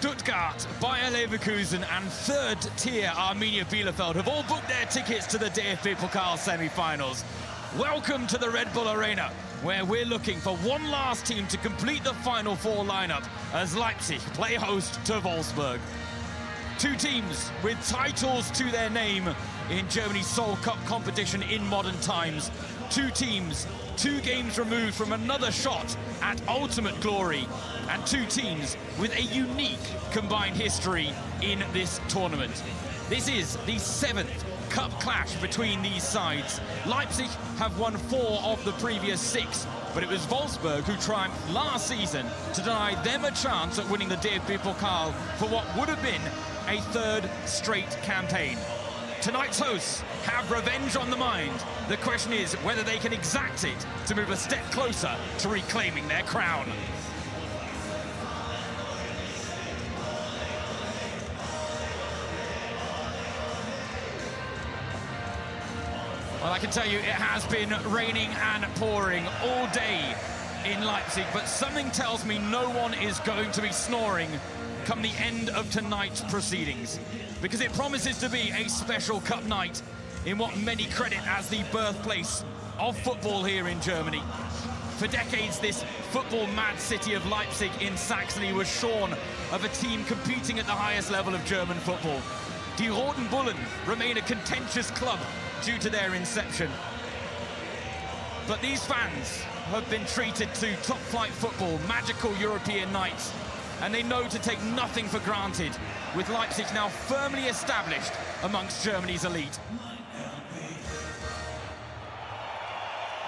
Stuttgart, Bayer Leverkusen and third-tier Arminia Bielefeld have all booked their tickets to the DFB Pokal semi-finals. Welcome to the Red Bull Arena, where we're looking for one last team to complete the Final Four lineup as Leipzig play host to Wolfsburg. Two teams with titles to their name in Germany's sole cup competition in modern times. Two teams, 2 games removed from another shot at ultimate glory, and two teams with a unique combined history in this tournament. This is the 7th cup clash between these sides. Leipzig have won 4 of the previous 6, but it was Wolfsburg who triumphed last season to deny them a chance at winning the DFB Pokal for what would have been a 3rd straight campaign. Tonight's hosts have revenge on the mind. The question is whether they can exact it to move a step closer to reclaiming their crown. Well, I can tell you it has been raining and pouring all day in Leipzig, but something tells me no one is going to be snoring come the end of tonight's proceedings, because it promises to be a special cup night in what many credit as the birthplace of football here in Germany. For decades, this football-mad city of Leipzig in Saxony was shorn of a team competing at the highest level of German football. Die Roten Bullen remain a contentious club due to their inception. But these fans have been treated to top-flight football, magical European nights, and they know to take nothing for granted, with Leipzig now firmly established amongst Germany's elite.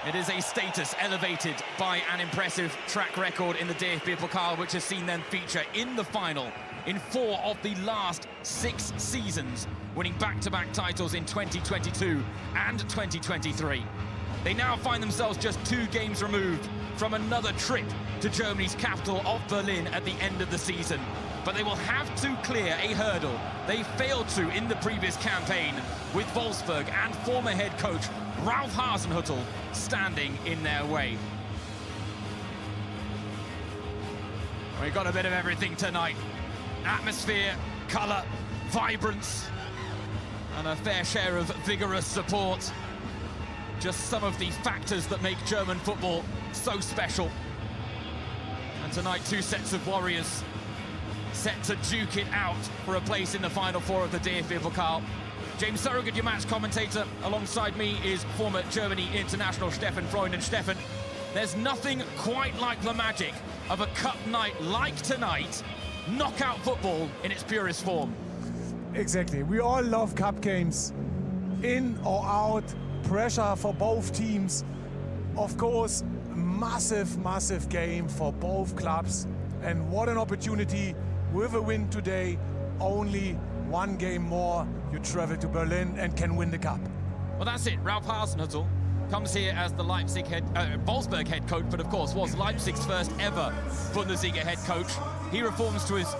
It is a status elevated by an impressive track record in the DFB Pokal, which has seen them feature in the final in 4 of the last 6 seasons, winning back-to-back titles in 2022 and 2023. They now find themselves just 2 games removed from another trip to Germany's capital of Berlin at the end of the season. But they will have to clear a hurdle they failed to in the previous campaign, with Wolfsburg and former head coach Ralf Hasenhüttl standing in their way. We've got a bit of everything tonight. Atmosphere, colour, vibrance, and a fair share of vigorous support. Just some of the factors that make German football so special. And tonight, 2 sets of warriors set to duke it out for a place in the Final Four of the DFB Pokal. James Surrogate, your match commentator. Alongside me is former Germany international Stefan Freund. And Stefan, there's nothing quite like the magic of a cup night like tonight. Knockout football in its purest form. Exactly. We all love cup games. In or out, pressure for both teams. Of course, massive game for both clubs. And what an opportunity. With a win today, only 1 game more, you travel to Berlin and can win the cup. Well, that's it. Ralf Hasenhüttl comes here as the Wolfsburg head coach, but of course was Leipzig's first ever Bundesliga head coach. He reforms to his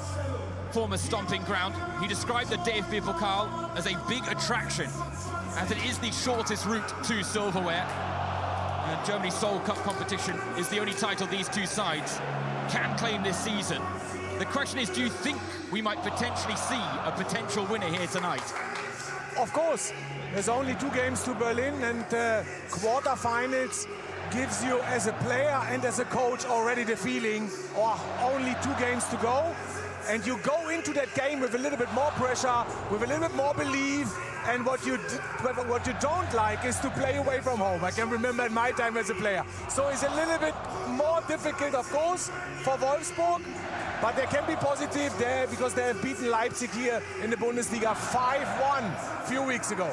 former stomping ground. He described the DFB Pokal as a big attraction, as it is the shortest route to silverware. And Germany's sole cup competition is the only title these two sides can claim this season. The question is, do you think we might potentially see a potential winner here tonight? Of course. There's only 2 games to Berlin, and quarterfinals gives you as a player and as a coach already the feeling, only 2 games to go. And you go into that game with a little bit more pressure, with a little bit more belief. And what you don't like is to play away from home. I can remember in my time as a player. So it's a little bit more difficult, of course, for Wolfsburg. But they can be positive there because they have beaten Leipzig here in the Bundesliga 5-1 a few weeks ago.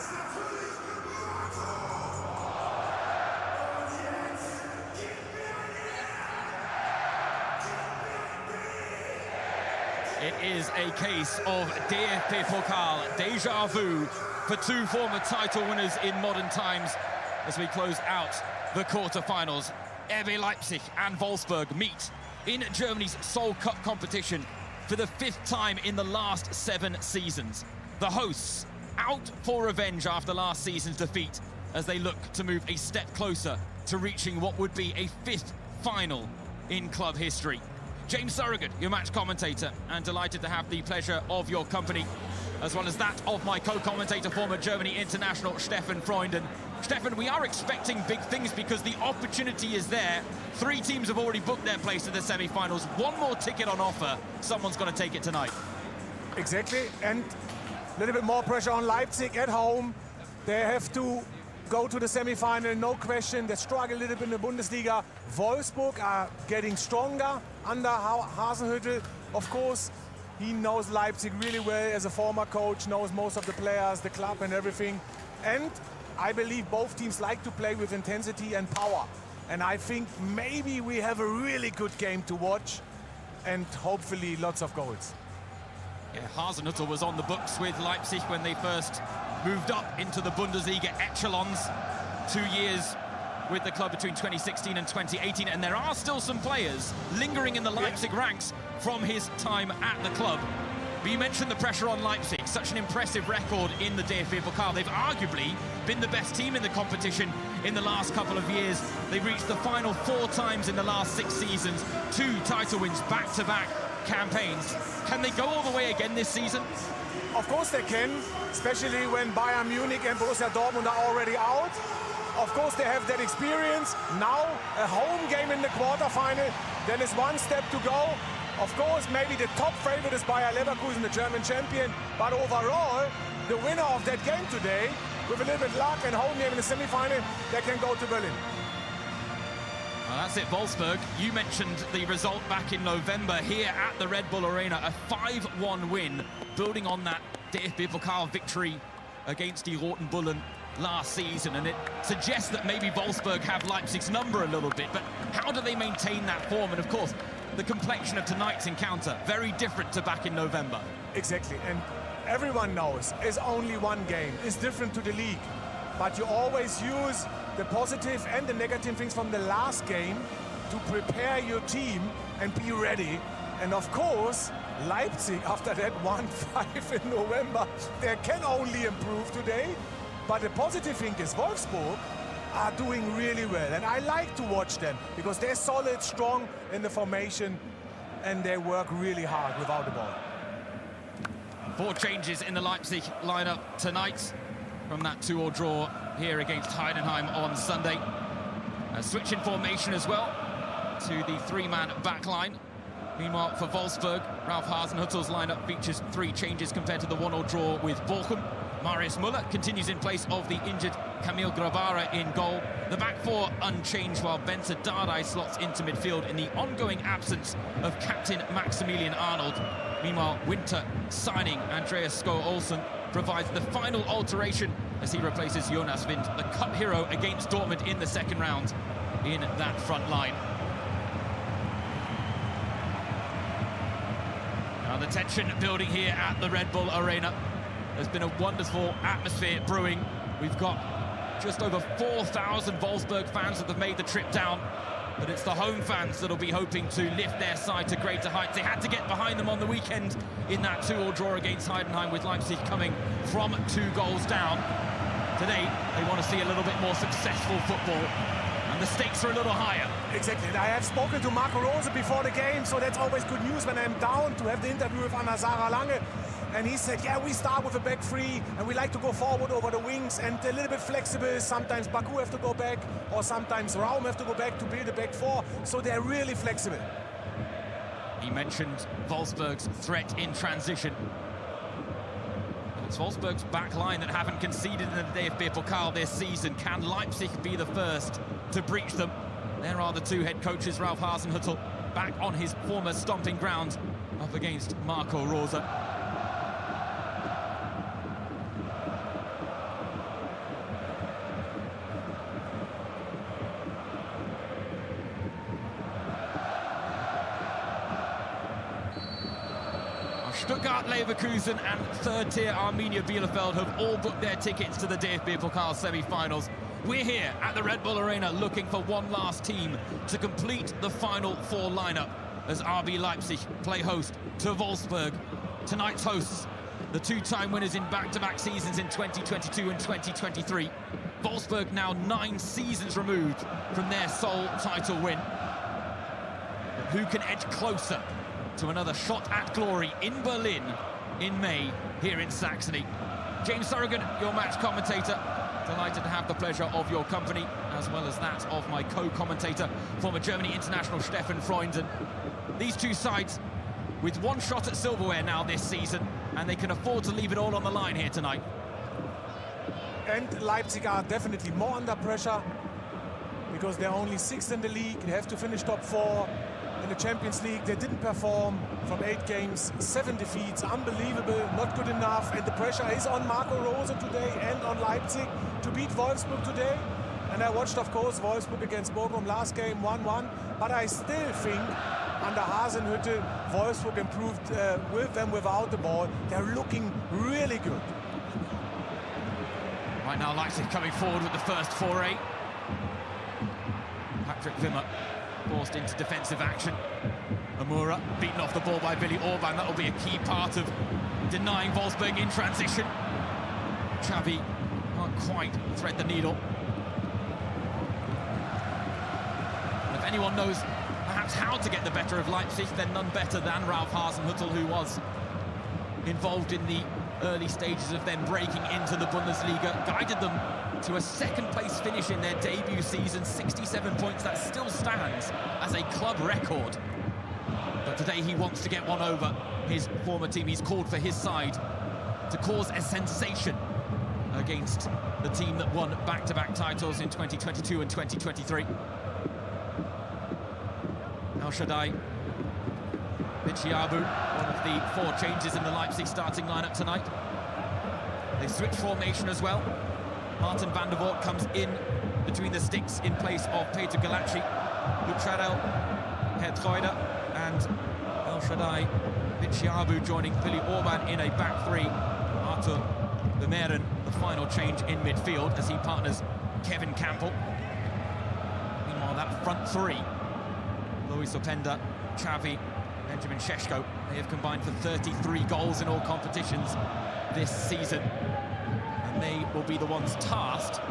It is a case of DFB Pokal déjà vu for 2 former title winners in modern times as we close out the quarterfinals. RB Leipzig and Wolfsburg meet in Germany's sole cup competition for the 5th time in the last 7 seasons. The hosts out for revenge after last season's defeat as they look to move a step closer to reaching what would be a 5th final in club history. James Surrogate, your match commentator, and delighted to have the pleasure of your company, as well as that of my co-commentator, former Germany international Stefan Freunden. Stefan, we are expecting big things because the opportunity is there. 3 teams have already booked their place to the semi-finals. 1 more ticket on offer. Someone's going to take it tonight. Exactly, and a little bit more pressure on Leipzig at home. They have to go to the semi-final, no question. They struggle a little bit in the Bundesliga. Wolfsburg are getting stronger under Hasenhüttl. Of course, he knows Leipzig really well as a former coach, knows most of the players, the club and everything. And I believe both teams like to play with intensity and power. And I think maybe we have a really good game to watch and hopefully lots of goals. Yeah, Hasenhüttl was on the books with Leipzig when they first moved up into the Bundesliga echelons. 2 years with the club between 2016 and 2018, and there are still some players lingering in the Leipzig ranks from his time at the club. But you mentioned the pressure on Leipzig, such an impressive record in the DFB Pokal. They've arguably been the best team in the competition in the last couple of years. They've reached the final 4 times in the last 6 seasons, 2 title wins back-to-back campaigns. Can they go all the way again this season? Of course they can, especially when Bayern Munich and Borussia Dortmund are already out. Of course they have that experience. Now a home game in the quarterfinal, then is 1 step to go. Of course, maybe the top favorite is Bayer Leverkusen, the German champion, but overall, the winner of that game today, with a little bit luck and home game in the semi-final, they can go to Berlin. Well, that's it, Wolfsburg. You mentioned the result back in November here at the Red Bull Arena, a 5-1 win, building on that DFB Pokal victory against the Roten Bullen last season, and it suggests that maybe Wolfsburg have Leipzig's number a little bit, but how do they maintain that form? And of course, the complexion of tonight's encounter, very different to back in November. Exactly, and everyone knows it's only 1 game. It's different to the league, but you always use the positive and the negative things from the last game to prepare your team and be ready. And of course, Leipzig, after that 1-5 in November, they can only improve today. But the positive thing is Wolfsburg are doing really well. And I like to watch them because they're solid, strong in the formation, and they work really hard without the ball. 4 changes in the Leipzig lineup tonight from that 2-2 draw here against Heidenheim on Sunday. A switch in formation as well to the 3-man back line. Meanwhile, for Wolfsburg, Ralf Hasenhüttl's lineup features 3 changes compared to the 1-1 draw with Bochum. Marius Müller continues in place of the injured Kamil Grabara in goal. The back 4 unchanged, while Bence Dardai slots into midfield in the ongoing absence of captain Maximilian Arnold. Meanwhile, Winter signing Andreas Sko-Olsen provides the final alteration as he replaces Jonas Wind, the cup hero against Dortmund in the 2nd round, in that front line. Now the tension building here at the Red Bull Arena. There's been a wonderful atmosphere brewing. We've got just over 4,000 Wolfsburg fans that have made the trip down. But it's the home fans that'll be hoping to lift their side to greater heights. They had to get behind them on the weekend in that 2-2 draw against Heidenheim, with Leipzig coming from 2 goals down. Today, they want to see a little bit more successful football, and the stakes are a little higher. Exactly. I have spoken to Marco Rose before the game, so that's always good news when I'm down, to have the interview with Anna-Sara Lange. And he said, yeah, we start with a back 3, and we like to go forward over the wings and a little bit flexible. Sometimes Baku have to go back, or sometimes Raum have to go back to build a back 4. So they're really flexible. He mentioned Wolfsburg's threat in transition. It's Wolfsburg's back line that haven't conceded in the DFB Pokal this season. Can Leipzig be the first to breach them? There are the 2 head coaches, Ralf Hasenhüttl, back on his former stomping ground up against Marco Rose. Stuttgart, Leverkusen and 3rd tier Arminia Bielefeld have all booked their tickets to the DFB Pokal semi-finals. We're here at the Red Bull Arena looking for one last team to complete the final 4 lineup as RB Leipzig play host to Wolfsburg. Tonight's hosts, the 2-time winners in back-to-back seasons in 2022 and 2023. Wolfsburg now 9 seasons removed from their sole title win. Who can edge closer to another shot at glory in Berlin in May here in Saxony? James Surrigan, your match commentator. Delighted to have the pleasure of your company, as well as that of my co-commentator, former Germany international Steffen Freundsen. These two sides with one shot at silverware now this season, and they can afford to leave it all on the line here tonight. And Leipzig are definitely more under pressure because they're only 6th in the league. They have to finish top 4. In the Champions League, they didn't perform from 8 games, 7 defeats, unbelievable, not good enough. And the pressure is on Marco Rose today and on Leipzig to beat Wolfsburg today. And I watched, of course, Wolfsburg against Bochum last game, 1-1. But I still think under Hasenhüttl, Wolfsburg improved with them without the ball. They're looking really good. Right now, Leipzig coming forward with the first foray. Patrick Wimmer forced into defensive action. Amura beaten off the ball by Willi Orban. That will be a key part of denying Wolfsburg in transition. Xavi can't quite thread the needle. And if anyone knows perhaps how to get the better of Leipzig, then none better than Ralf Hasenhüttl, who was involved in the early stages of them breaking into the Bundesliga, guided them to a second-place finish in their debut season, 67 points. That still stands as a club record. But today he wants to get one over his former team. He's called for his side to cause a sensation against the team that won back-to-back titles in 2022 and 2023. El Shaddai Michiabu, one of the 4 changes in the Leipzig starting lineup tonight. They switch formation as well. Martin van der Voort comes in between the sticks in place of Peter Galacci, Lucharel, Hertreuder, and El Shaddai Michiabu joining Willi Orban in a back 3. Arthur Vermeeren, the final change in midfield as he partners Kevin Campbell. Meanwhile, that front 3, Luis Openda, Xavi, Benjamin Šeško, they have combined for 33 goals in all competitions this season. And they will be the ones tasked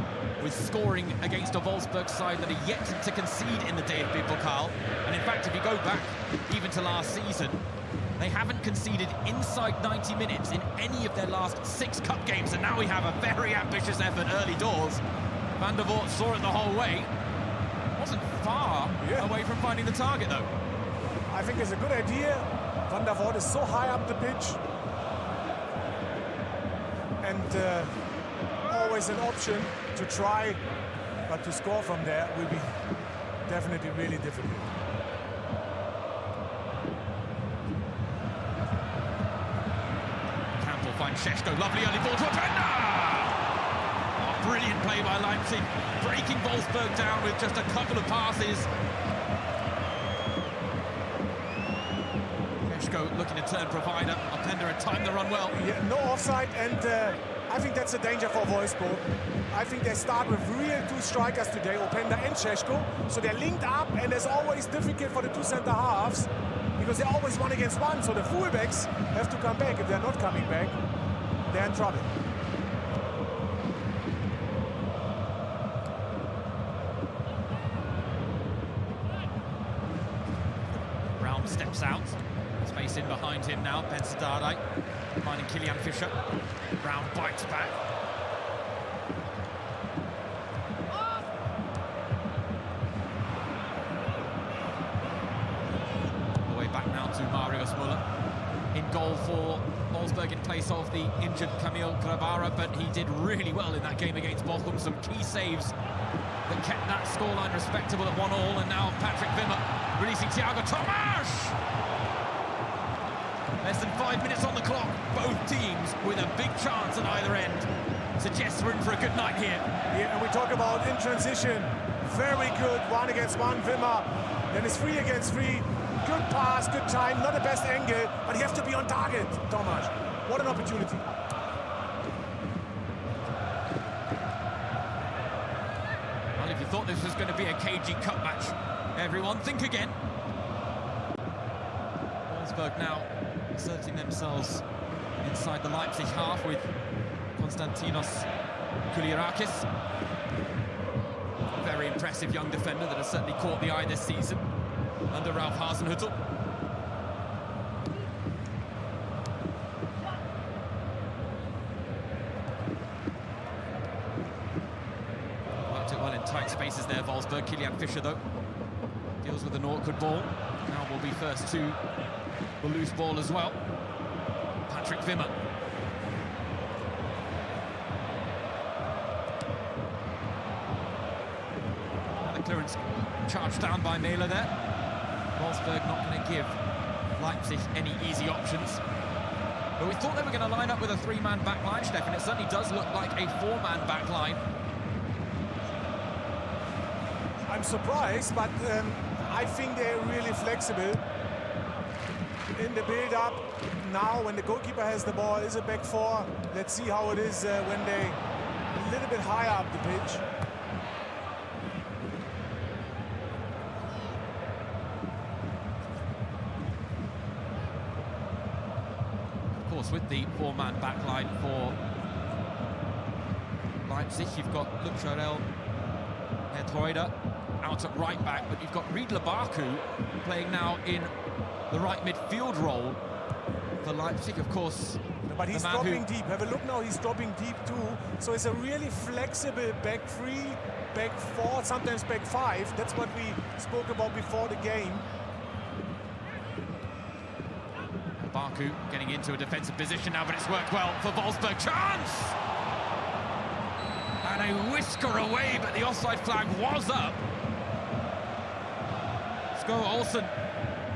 with scoring against a Wolfsburg side that are yet to concede in the DFB Pokal. And in fact, if you go back even to last season, they haven't conceded inside 90 minutes in any of their last 6 cup games. And now we have a very ambitious effort early doors. Van der Voort saw it the whole way. Wasn't far away from finding the target, though. I think it's a good idea. Van der Voort is so high up the pitch. And always an option to try, but to score from there will be definitely really difficult. Campbell finds Šeško, lovely early ball to Openda! Oh, brilliant play by Leipzig, breaking Wolfsburg down with just a couple of passes. Šeško looking to turn provider. Openda had timed the run well. Yeah, no offside, and I think that's a danger for Wolfsburg. I think they start with real 2 strikers today, Openda and Šeško, so they're linked up, and it's always difficult for the 2 center-halves because they're always 1 against 1, so the fullbacks have to come back. If they're not coming back, they're in trouble. Raum steps out. Space in behind him now. Ben Sadardai finding Kilian Fischer. Raum bites back. All the way back now to Marius Müller. In goal for Wolfsburg in place of the injured Kamil Grabara, but he did really well in that game against Bochum. Some key saves that kept that scoreline respectable at 1-1. And now Patrick Wimmer releasing Thiago Tomas. Less than 5 minutes on the clock. Both teams with a big chance at either end. Suggests we're in for a good night here. Yeah, and we talk about in transition. Very good 1 against 1, Wimmer. Then it's 3 against 3. Good pass, good time, not the best angle, but you have to be on target, Tomas. What an opportunity. Well, if you thought this was going to be a cagey cup match, everyone, think again. Wolfsburg now asserting themselves inside the Leipzig half with Konstantinos Koulirakis. Very impressive young defender that has certainly caught the eye this season. under Ralph Hasenhüttl. Worked it well in tight spaces there, Wolfsburg. Kilian Fischer, though, deals with an awkward ball. Now will be first to the loose ball as well. Patrick Wimmer. Another clearance charged down by Mailer there. Wolfsburg not going to give Leipzig any easy options. But we thought they were going to line up with a three-man back line, Stefan. It certainly does look like a four-man back line. I'm surprised, but I think they're really flexible in the build-up. Now, when the goalkeeper has the ball, is a back four. Let's see how it is when they a little bit higher up the pitch. Of course, with the four-man back line for Leipzig, you've got Luc Jorel, Hertreuder out at right back, but you've got Riedler Baku playing now in the right midfield role for Leipzig, of course. But he's dropping deep. Have a look now, he's dropping deep too. So it's a really flexible back three, back four, sometimes back five. That's what we spoke about before the game. Baku getting into a defensive position now, but it's worked well for Wolfsburg. Chance! And a whisker away, but the offside flag was up. Sko Olsen,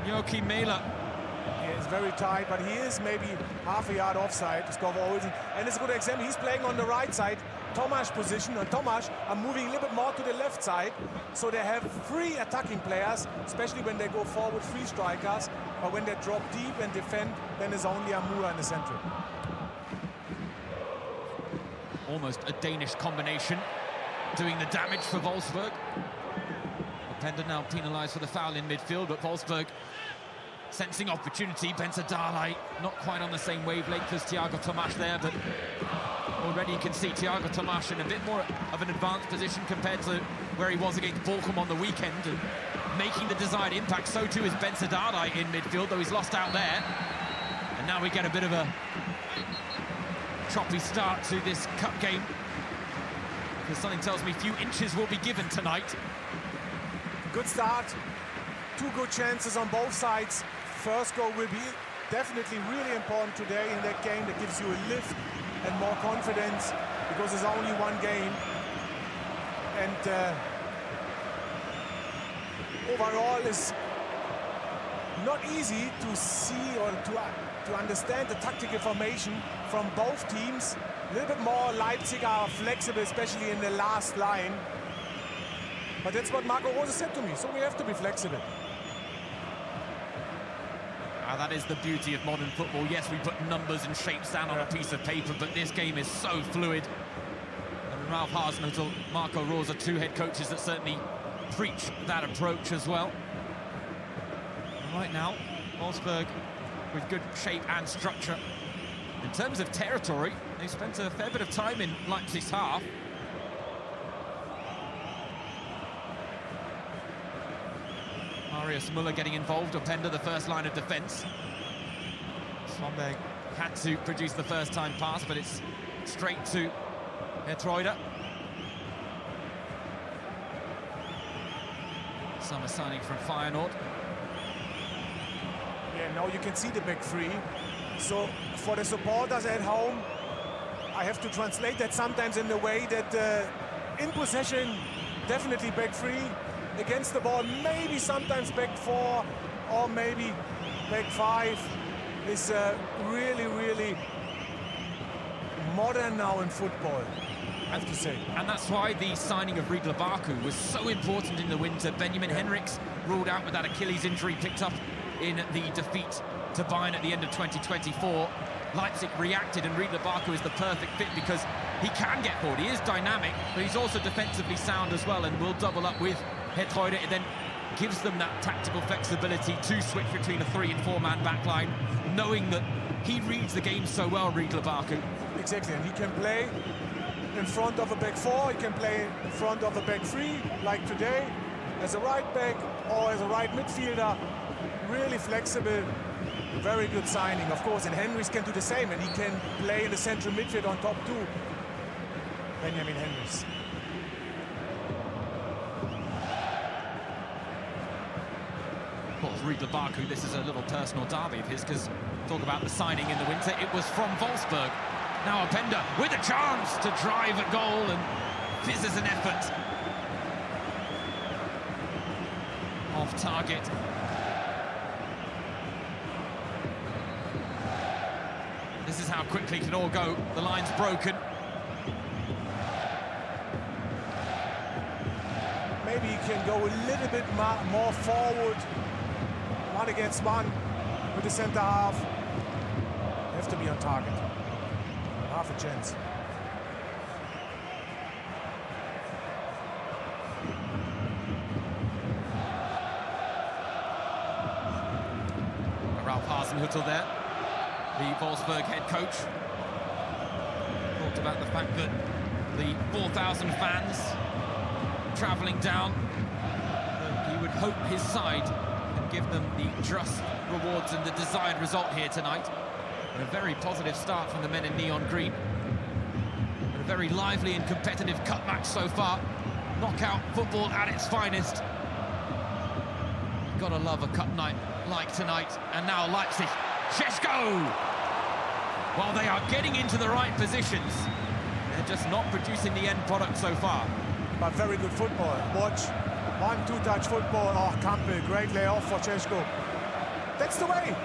Joachim Mailer. Yeah, it's very tight, but he is maybe half a yard offside, Sko Olsen. And it's a good example, he's playing on the right side, Tomasz position, and Tomasz are moving a little bit more to the left side. So they have three attacking players, especially when they go forward, three strikers. But when they drop deep and defend, then it's only Amura in the center. Almost a Danish combination doing the damage for Wolfsburg. Openda now penalised for the foul in midfield, but Wolfsburg sensing opportunity. Benzadalai not quite on the same wavelength as Thiago Tomasz there, but already you can see Thiago Tomasz in a bit more of an advanced position compared to where he was against Bochum on the weekend, and making the desired impact. So too is Benzadalai in midfield, though he's lost out there. And now we get a bit of a choppy start to this cup game, because something tells me few inches will be given tonight. Good start, two good chances on both sides. First goal will be definitely really important today in that game. That gives you a lift and more confidence, because there's only one game. And overall is not easy to see or to understand the tactical formation from both teams. A little bit more Leipzig are flexible, especially in the last line. But that's what Marco Rose said to me, so we have to be flexible. That is the beauty of modern football. Yes, we put numbers and shapes down on a piece of paper, but this game is so fluid. And Ralph Hasenhüttl, Marco Rose are two head coaches that certainly preach that approach as well. And right now, Wolfsburg with good shape and structure. In terms of territory, they spent a fair bit of time in Leipzig's half. Marius Müller getting involved, Openda the first line of defence. Swanberg had to produce the first time pass, but it's straight to Hertreuder. Summer signing from Feyenoord. Yeah, now you can see the back three. So for the supporters at home, I have to translate that sometimes in the way that in possession, definitely back three. Against the ball, maybe sometimes back four or maybe back five is really, really modern now in football, I have to say. And that's why the signing of Riedler Baku was so important in the winter. Benjamin Henrichs ruled out with that Achilles injury picked up in the defeat to Bayern at the end of 2024. Leipzig reacted, and Riedler Baku is the perfect fit because he can get forward. He is dynamic, but he's also defensively sound as well, and will double up with Hertreuder. It then gives them that tactical flexibility to switch between a 3- and 4-man backline, knowing that he reads the game so well, Riedler Baku. Exactly, and he can play in front of a back four, he can play in front of a back three, like today. as a right back or as a right midfielder. Really flexible, very good signing. Of course, and Henrys can do the same, and he can play in the central midfield on top too. Benjamin Henrys. Of course, Riedler Baku, this is a little personal derby of his, because talk about the signing in the winter, it was from Wolfsburg. Now Openda with a chance to drive a goal, and fizzes an effort. Off target. This is how quickly it can all go. The line's broken. Maybe he can go a little bit more forward. 1 against 1 with the center half. Have to be on target. Half a chance. Ralf Hasenhüttl there, the Wolfsburg head coach, talked about the fact that the 4,000 fans travelling down, he would hope his side can give them the just rewards and the desired result here tonight. And a very positive start from the men in neon green. And a very lively and competitive cup match so far. Knockout football at its finest. You've got to love a cup night like tonight. And now Leipzig, Šeško! While they are getting into the right positions, they're just not producing the end product so far. But very good football. Watch, 1-2 touch football. Oh, Campbell, great layoff for Šeško. That's the way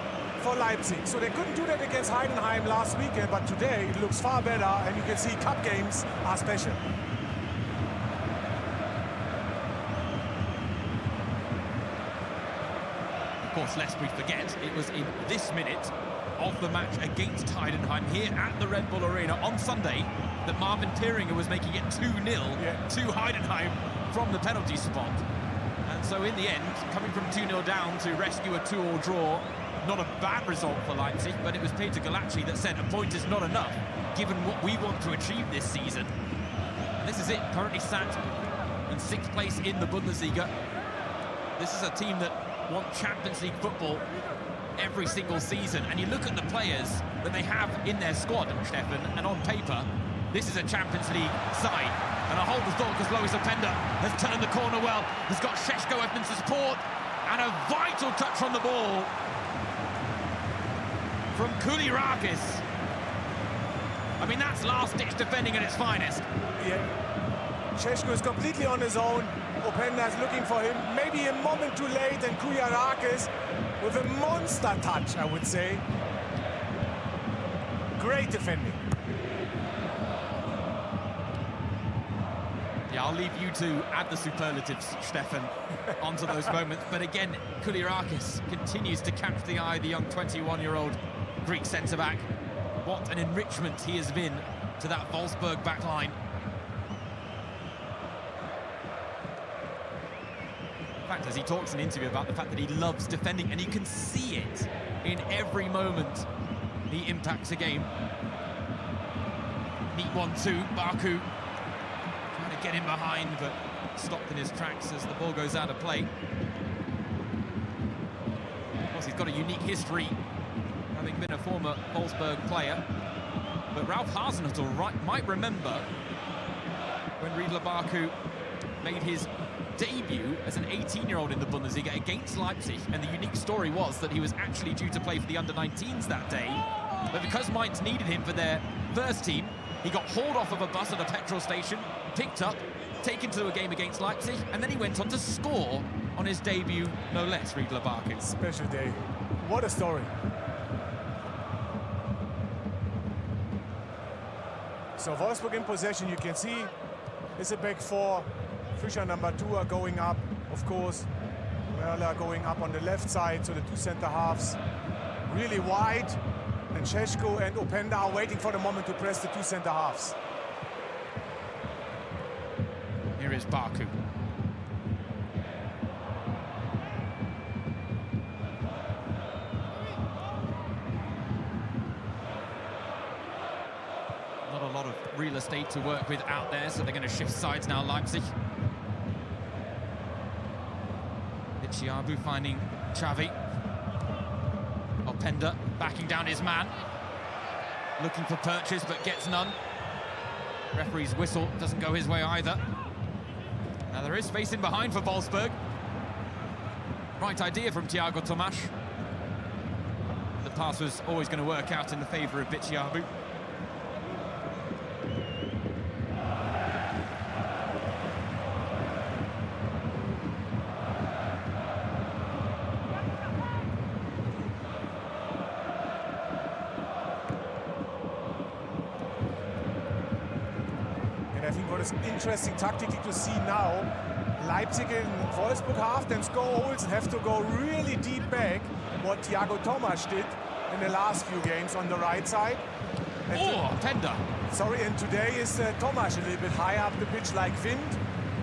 for Leipzig. So they couldn't do that against Heidenheim last weekend, but today it looks far better, and you can see cup games are special. Of course, lest we forget, it was in this minute of the match against Heidenheim here at the Red Bull Arena on Sunday that Marvin Thüringer was making it 2-0 to Heidenheim from the penalty spot. And so in the end, coming from 2-0 down to rescue a 2-2 draw, not a bad result for Leipzig, but it was Peter Galacci that said a point is not enough, given what we want to achieve this season. And this is it, currently sat in 6th place in the Bundesliga. This is a team that want Champions League football every single season, and you look at the players that they have in their squad, Stefan, and on paper, this is a Champions League side. And I hold the thought because Lois Openda has turned the corner well, has got Šeško Evans to support, and a vital touch on the ball from Kulirakis. I mean, that's last-ditch defending at its finest. Yeah, Šeško is completely on his own. Openda is looking for him, maybe a moment too late, and Kulirakis with a monster touch, I would say. Great defending. Yeah, I'll leave you to add the superlatives, Stefan, onto those moments. But again, Kulirakis continues to catch the eye, the young 21-year-old Greek centre-back. What an enrichment he has been to that Wolfsburg back line. In fact, as he talks in an interview about the fact that he loves defending, and you can see it in every moment he impacts a game. Neat 1-2, Baku trying to get him behind, but stopped in his tracks as the ball goes out of play. Of course, he's got a unique history, having been a former Wolfsburg player. But Ralf Hasenhüttl might remember when Riedler Baku made his debut as an 18-year-old in the Bundesliga against Leipzig, and the unique story was that he was actually due to play for the under-19s that day, but because Mainz needed him for their first team, he got hauled off of a bus at a petrol station, picked up, taken to a game against Leipzig, and then he went on to score on his debut, no less, Riedler Baku. Special day. What a story. So Wolfsburg in possession, you can see, is a back four. Fischer number 2 are going up, of course. Merla going up on the left side, so the two center halves really wide. And Šeško and Openda are waiting for the moment to press the two center halves. Here is Baku. Not a lot of real estate to work with out there, so they're going to shift sides now, Leipzig. Chiabu finding Xavi. Openda backing down his man. Looking for purchase, but gets none. Referee's whistle doesn't go his way either. Now there is space in behind for Wolfsburg. Right idea from Thiago Tomas. The pass was always going to work out in the favour of Chiabu. I think what is interesting tactically to see now, Leipzig and Wolfsburg half then score goals and have to go really deep back, what Thiago Tomas did in the last few games on the right side. And Openda. And today is Tomas a little bit higher up the pitch like Wind.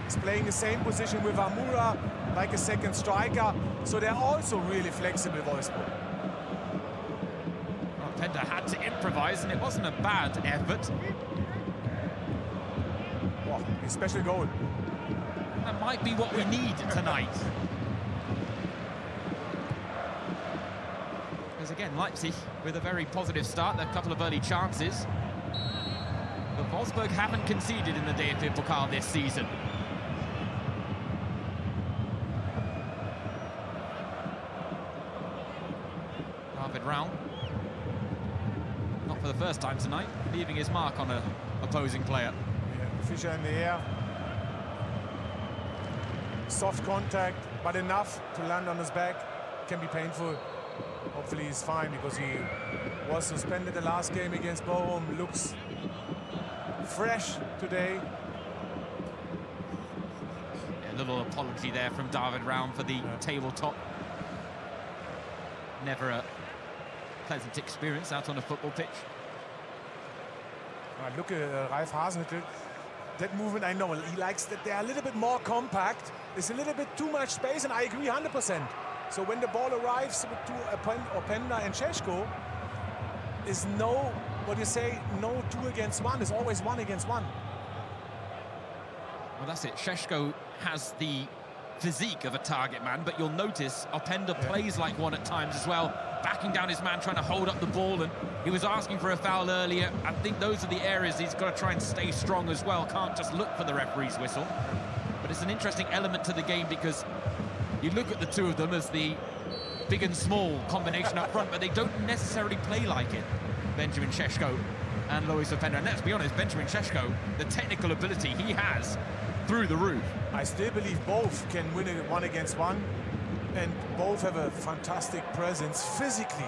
He's playing the same position with Amura, like a second striker. So they're also really flexible, Wolfsburg. Openda had to improvise, and it wasn't a bad effort. A special goal. That might be what we need tonight. Because again, Leipzig with a very positive start, a couple of early chances. But Wolfsburg haven't conceded in the DFB Pokal this season. David Raum, not for the first time tonight, leaving his mark on an opposing player. Fischer in the air. Soft contact, but enough to land on his back. Can be painful. Hopefully he's fine because he was suspended the last game against Bochum. Looks fresh today. A little apology there from David Raum for the tabletop. Never a pleasant experience out on a football pitch. Look at Ralf Hasenhüttl. That movement, I know, he likes that they're a little bit more compact. There's a little bit too much space, and I agree 100%. So when the ball arrives to Openda and Šeško, is no, no 2 against 1. It's always 1 against 1. Well, that's it. Šeško has the physique of a target man, but you'll notice Openda plays like one at times as well, backing down his man, trying to hold up the ball, and he was asking for a foul earlier. I think those are the areas he's got to try and stay strong as well. Can't just look for the referee's whistle. But it's an interesting element to the game because you look at the two of them as the big and small combination up front, but they don't necessarily play like it. Benjamin Šeško and Lois Openda. And let's be honest, Benjamin Šeško, the technical ability he has through the roof. I still believe both can win it 1 against 1, and both have a fantastic presence physically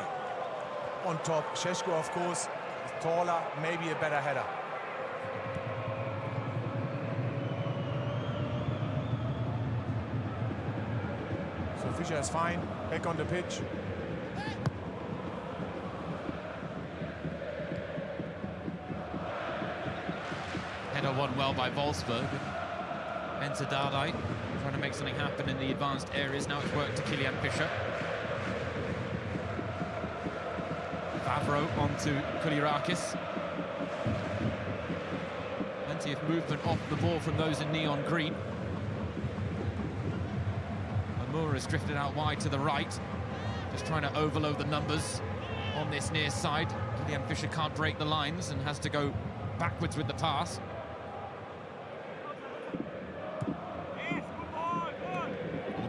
on top. Šeško, of course, taller, maybe a better header. So Fischer is fine, back on the pitch. Header won well by Wolfsburg. Enter Dardai, trying to make something happen in the advanced areas. Now it's worked to Kylian Fischer. Favreau onto Koulirakis. Plenty of movement off the ball from those in neon green. Amura has drifted out wide to the right, just trying to overload the numbers on this near side. Kylian Fischer can't break the lines and has to go backwards with the pass.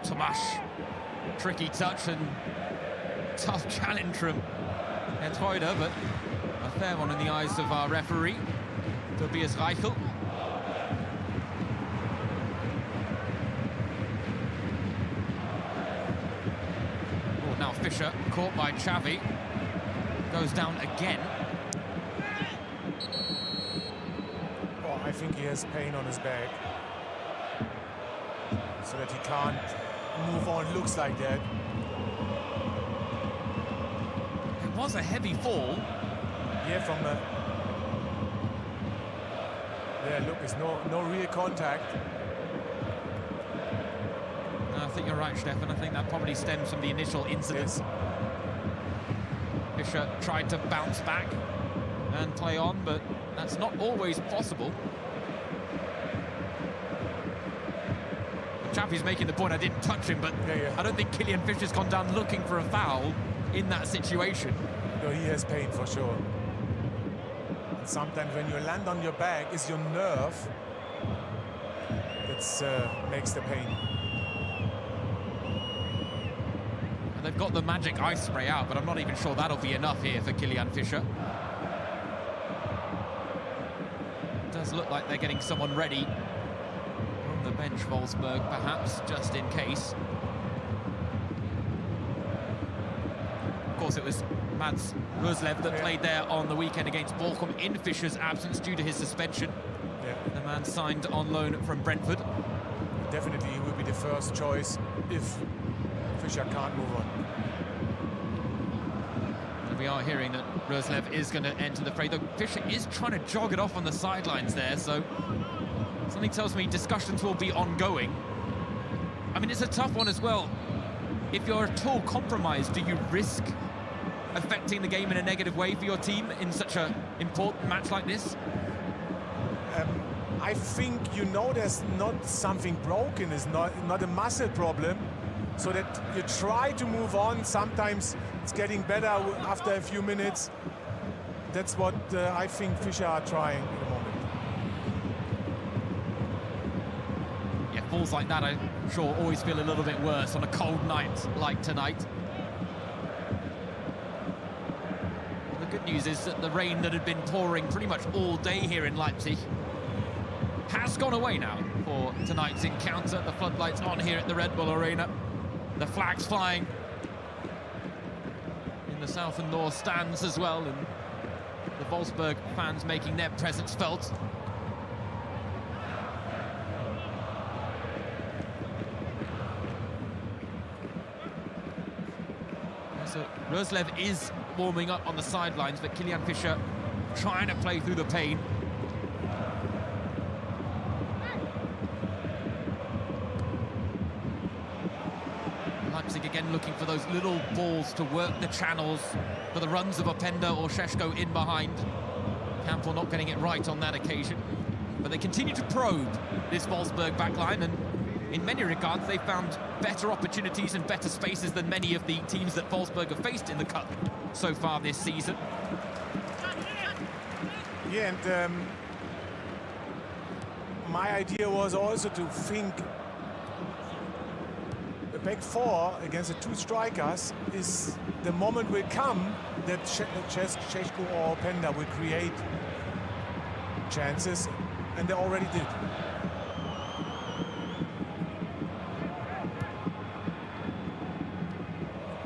Tomas, tricky touch and tough challenge from Entweider, but a fair one in the eyes of our referee, Tobias Reichel. Oh, now Fischer, caught by Xavi, goes down again. Oh, I think he has pain on his back, so that he can't move on. Looks like that. It was a heavy fall. Yeah, from the... Yeah, look, it's no real contact. No, I think you're right, Stefan. I think that probably stems from the initial incident. Yes. Fischer tried to bounce back and play on, but that's not always possible. Chappie's making the point, I didn't touch him, but yeah. I don't think Kilian Fischer's gone down looking for a foul in that situation. No, he has pain for sure. And sometimes when you land on your back, it's your nerve that makes the pain. And they've got the magic ice spray out, but I'm not even sure that'll be enough here for Kilian Fischer. It does look like they're getting someone ready on the bench, Wolfsburg, perhaps, just in case. Of course, it was Mads Roslev that played there on the weekend against Bochum in Fischer's absence due to his suspension. The man signed on loan from Brentford. Definitely he will be the first choice if Fischer can't move on. And we are hearing that Roslev is going to enter the fray, though Fischer is trying to jog it off on the sidelines there, so something tells me discussions will be ongoing. I mean, it's a tough one as well. If you're at all compromised, do you risk affecting the game in a negative way for your team in such an important match like this? I think you know there's not something broken, it's not a muscle problem, so that you try to move on. Sometimes it's getting better after a few minutes. That's what I think Fischer are trying at the moment. Yeah, falls like that, I'm sure, always feel a little bit worse on a cold night like tonight. The good news is that the rain that had been pouring pretty much all day here in Leipzig has gone away now for tonight's encounter. The floodlights on here at the Red Bull Arena. The flags flying in the south and north stands as well, and the Wolfsburg fans making their presence felt. So Roslev is warming up on the sidelines, but Kilian Fischer trying to play through the pain. Leipzig again looking for those little balls to work the channels for the runs of Openda or Šeško in behind. Campbell not getting it right on that occasion. But they continue to probe this Wolfsburg backline, and in many regards they found better opportunities and better spaces than many of the teams that Wolfsburg have faced in the Cup so far this season. Yeah, and my idea was also to think the back four against the two strikers is the moment will come that Šeško or Openda will create chances, and they already did.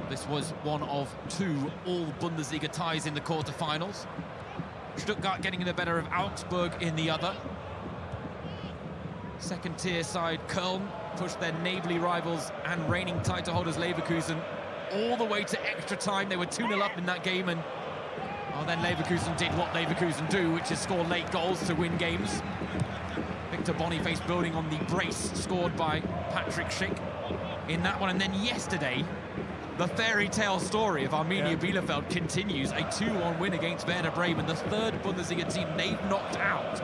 This was one of two all-Bundesliga ties in the quarter-finals. Stuttgart getting the better of Augsburg in the other. Second-tier side Köln pushed their neighbourly rivals and reigning title holders Leverkusen all the way to extra time. They were 2-0 up in that game, and then Leverkusen did what Leverkusen do, which is score late goals to win games. Victor Boniface building on the brace scored by Patrick Schick in that one. And then yesterday, the fairy tale story of Arminia Bielefeld continues. A 2-1 win against Werder Bremen, the third Bundesliga team they've knocked out.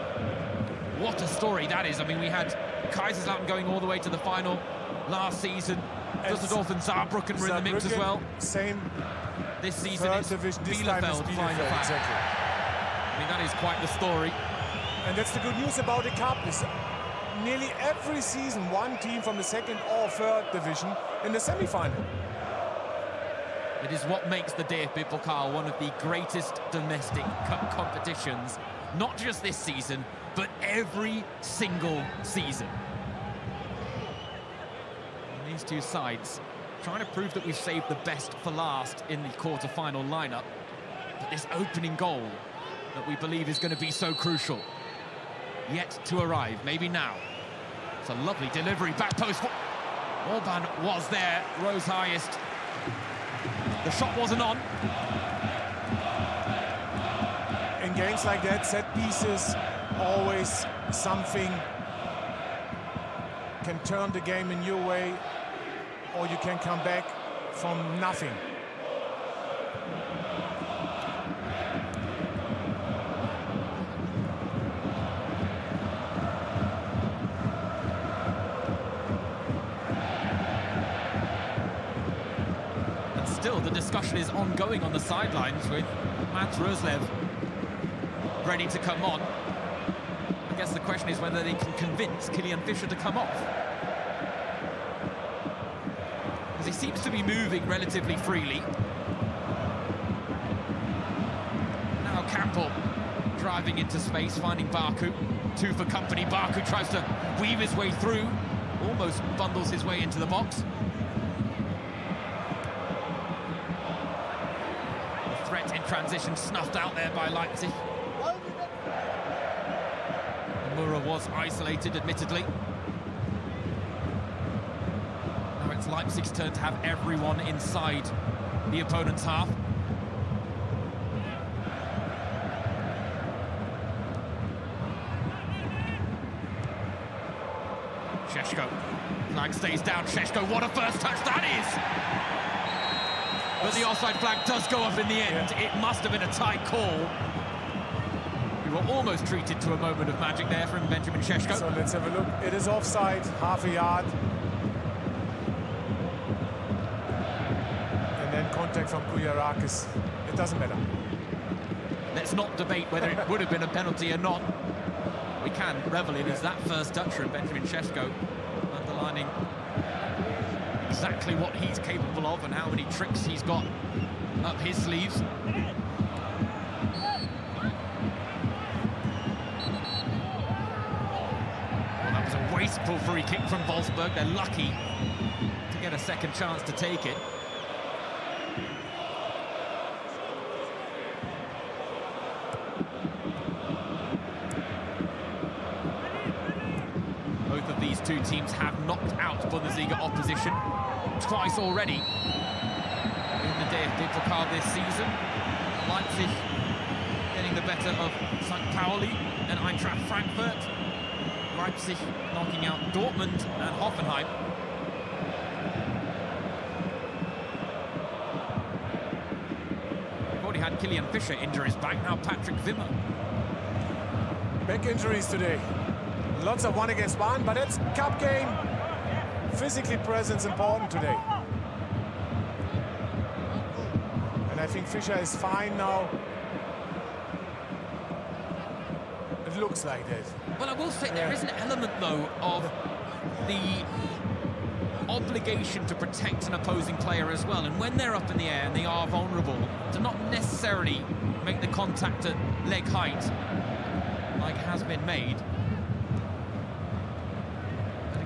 What a story that is. I mean, we had Kaiserslautern going all the way to the final last season. Düsseldorf and Saarbrücken were in the mix as well. Same. This season it's Bielefeld final. Exactly. I mean, that is quite the story. And that's the good news about the Cup, is nearly every season one team from the second or third division in the semi-final. It is what makes the DFB Pokal one of the greatest domestic cup competitions, not just this season, but every single season. And these two sides trying to prove that we've saved the best for last in the quarter-final lineup. But this opening goal that we believe is going to be so crucial, yet to arrive, maybe now. It's a lovely delivery, back post. Orban was there, rose highest. The shot wasn't on. In games like that, set pieces, always something can turn the game in your way, or you can come back from nothing. still, the discussion is ongoing on the sidelines with Mats Roslev ready to come on. I guess the question is whether they can convince Kilian Fischer to come off. Because he seems to be moving relatively freely. Now Campbell driving into space, finding Baku. Two for company. Baku tries to weave his way through, almost bundles his way into the box. The threat in transition snuffed out there by Leipzig. Mura was isolated, admittedly. Now it's Leipzig's turn to have everyone inside the opponent's half. Šeško. Flag stays down. Šeško, what a first touch that is! But the offside flag does go up in the end. Yeah. It must have been a tight call. We were almost treated to a moment of magic there from Benjamin Šeško. So let's have a look. It is offside, half a yard. And then contact from Kouyarakis. It doesn't matter. Let's not debate whether it would have been a penalty or not. We can revel in is that first touch from Benjamin Šeško, underlining exactly what he's capable of and how many tricks he's got up his sleeves. Well, that was a wasteful free kick from Wolfsburg. They're lucky to get a second chance to take it. These two teams have knocked out Bundesliga opposition twice already in the DFB Pokal this season. Leipzig getting the better of St. Pauli and Eintracht Frankfurt. Leipzig knocking out Dortmund and Hoffenheim. We've already had Kilian Fischer injure his back, now Patrick Wimmer. Back injuries today. Lots of 1-against-1, but it's cup game. Physically presence important today. And I think Fischer is fine now. It looks like that. Well, I will say there is an element, though, of the obligation to protect an opposing player as well. And when they're up in the air and they are vulnerable, to not necessarily make the contact at leg height, like has been made.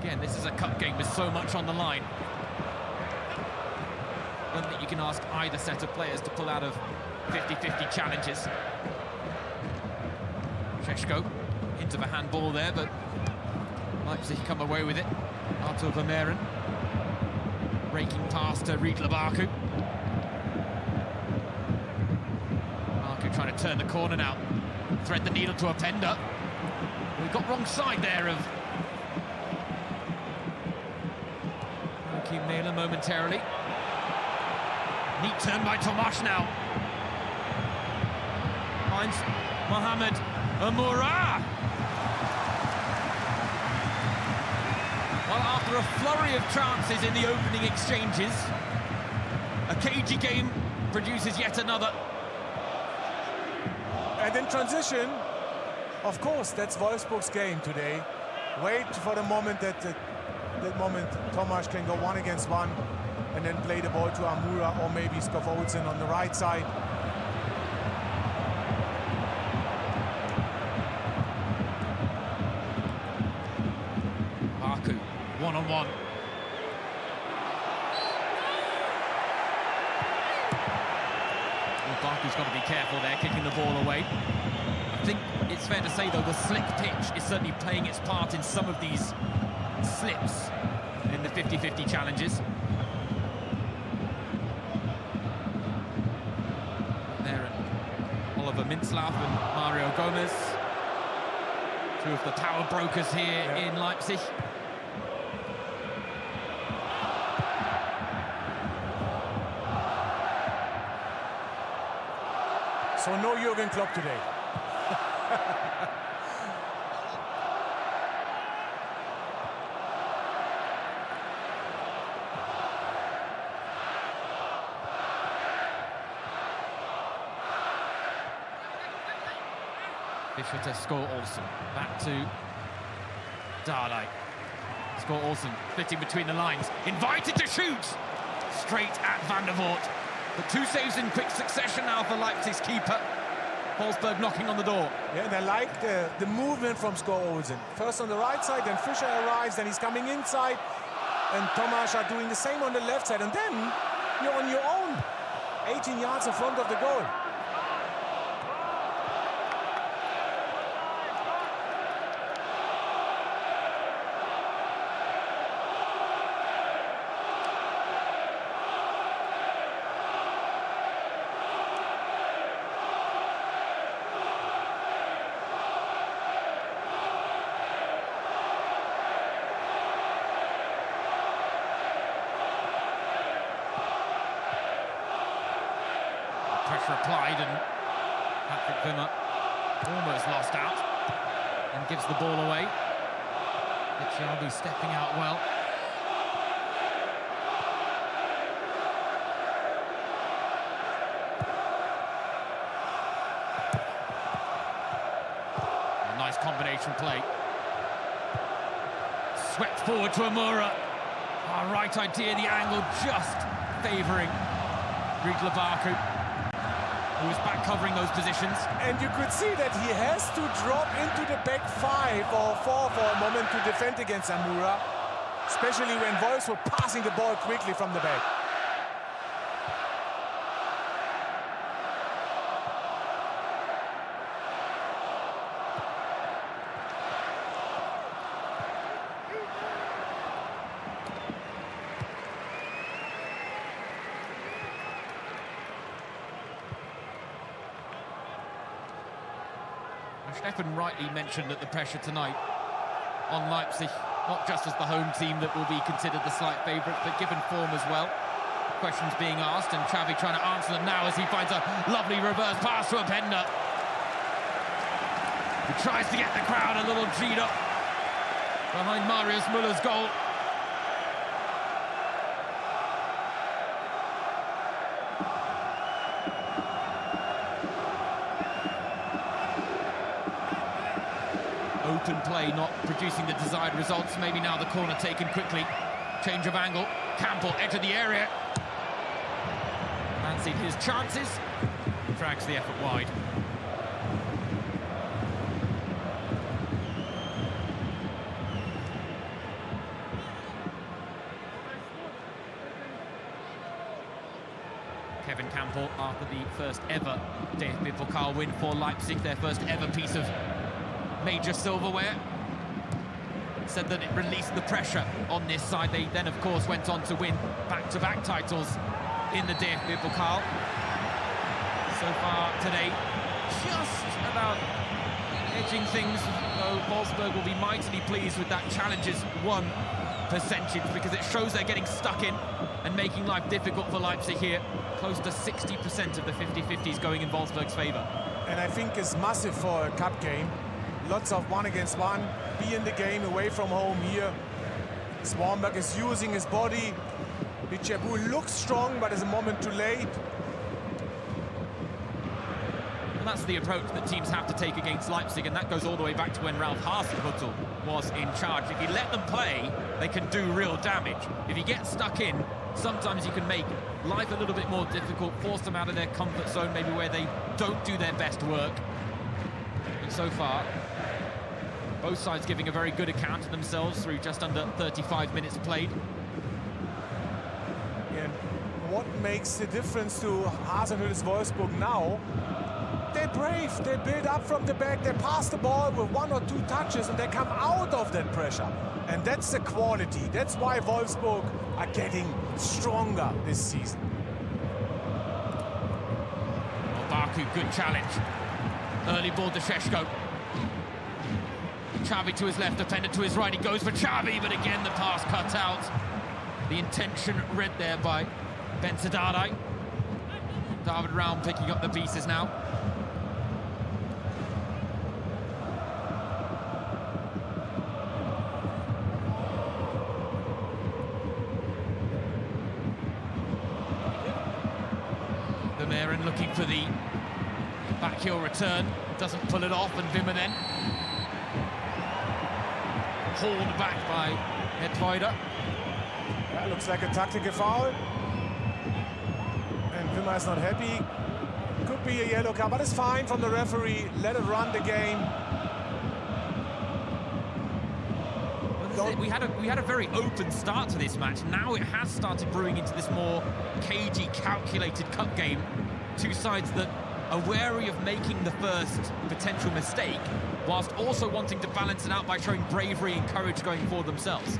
Again, this is a cup game with so much on the line. I don't think you can ask either set of players to pull out of 50-50 challenges. Šeško into the handball there, but Leipzig come away with it. Artur Vermeeren raking past to Riedler Baku. Baku trying to turn the corner now. Thread the needle to Openda. We've got wrong side there of Mailer momentarily. Neat turn by Tomasz now. Finds Mohamed Amoura. Well, after a flurry of chances in the opening exchanges, a cagey game produces yet another. And in transition, of course, that's Wolfsburg's game today. Wait for the moment that Tomasz can go 1-against-1 and then play the ball to Amoura or maybe Skov Olsen on the right side. Baku, one-on-one. Well, Baku's got to be careful there, kicking the ball away. I think it's fair to say, though, the slick pitch is certainly playing its part in some of these slips in the 50-50 challenges. There, Oliver Mintzlaff and Mario Gomez, two of the power brokers here in Leipzig. So no Jürgen Klopp today. Fischer to score Olsen. Back to Dardai. Score Olsen, fitting between the lines. Invited to shoot! Straight at Van der Voort. The two saves in quick succession now for Leipzig's keeper. Wolfsburg knocking on the door. Yeah, and I like the movement from Score Olsen. First on the right side, then Fischer arrives, then he's coming inside. And Thomas are doing the same on the left side. And then you're on your own. 18 yards in front of the goal. Pressure applied, and Patrick Wimmer almost lost out and gives the ball away. Xiaobi stepping out well. A nice combination play. Swept forward to Amura. Right idea, the angle just favouring Rigla Baku, who was back covering those positions. And you could see that he has to drop into the back 5 or 4 for a moment to defend against Amura, especially when Wolfsburg were passing the ball quickly from the back. Stefan rightly mentioned that the pressure tonight on Leipzig, not just as the home team that will be considered the slight favourite, but given form as well. Questions being asked, and Xavi trying to answer them now as he finds a lovely reverse pass to Openda. He tries to get the crowd a little G'd up behind Marius Müller's goal. Open play not producing the desired results. Maybe now the corner taken quickly. Change of angle. Campbell entered the area. Fancied his chances. Drags the effort wide. Kevin Campbell, after the first ever DFB Pokal win for Leipzig, their first ever piece of major silverware, said that it released the pressure on this side. They then, of course, went on to win back-to-back titles in the DFB Pokal. So far today, just about edging things, though Wolfsburg will be mightily pleased with that challenges won percentage, because it shows they're getting stuck in and making life difficult for Leipzig here. Close to 60% of the 50-50s going in Wolfsburg's favour. And I think it's massive for a cup game. Lots of 1-against-1, be in the game, away from home here. Swanberg is using his body. Bichabu looks strong, but is a moment too late. And that's the approach that teams have to take against Leipzig, and that goes all the way back to when Ralf Hasenhüttl was in charge. If you let them play, they can do real damage. If you get stuck in, sometimes you can make life a little bit more difficult, force them out of their comfort zone, maybe where they don't do their best work. And so far, both sides giving a very good account of themselves through just under 35 minutes played. And what makes the difference to Hasenhüttl's Wolfsburg now? They're brave, they build up from the back, they pass the ball with 1 or 2 touches and they come out of that pressure. And that's the quality. That's why Wolfsburg are getting stronger this season. Well, Baku, good challenge. Early ball to Šeško. Xavi to his left, defender to his right. He goes for Xavi, but again the pass cut out. The intention read there by Ben Dardai. David Raum picking up the pieces now. Vermeeren looking for the Back heel return, doesn't pull it off, and Wimmer then hauled back by Hedweider. Yeah, looks like a tactical foul. And Wimmer is not happy. Could be a yellow card, but it's fine from the referee. Let it run the game. We had a very open start to this match. Now it has started brewing into this more cagey, calculated cup game. Two sides that are wary of making the first potential mistake, whilst also wanting to balance it out by showing bravery and courage going for themselves.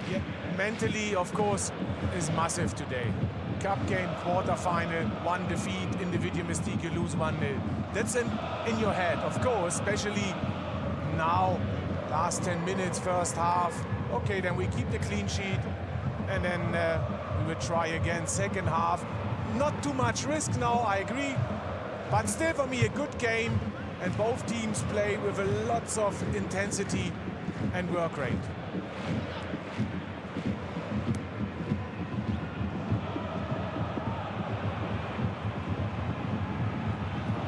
Yeah, mentally, of course, is massive today. Cup game, quarter-final, one defeat, individual mistake, you lose 1-0. That's in your head, of course, especially now, last 10 minutes, first half. Okay, then we keep the clean sheet, and then we will try again second half. Not too much risk now, I agree, but still for me a good game, and both teams play with a lots of intensity and work rate.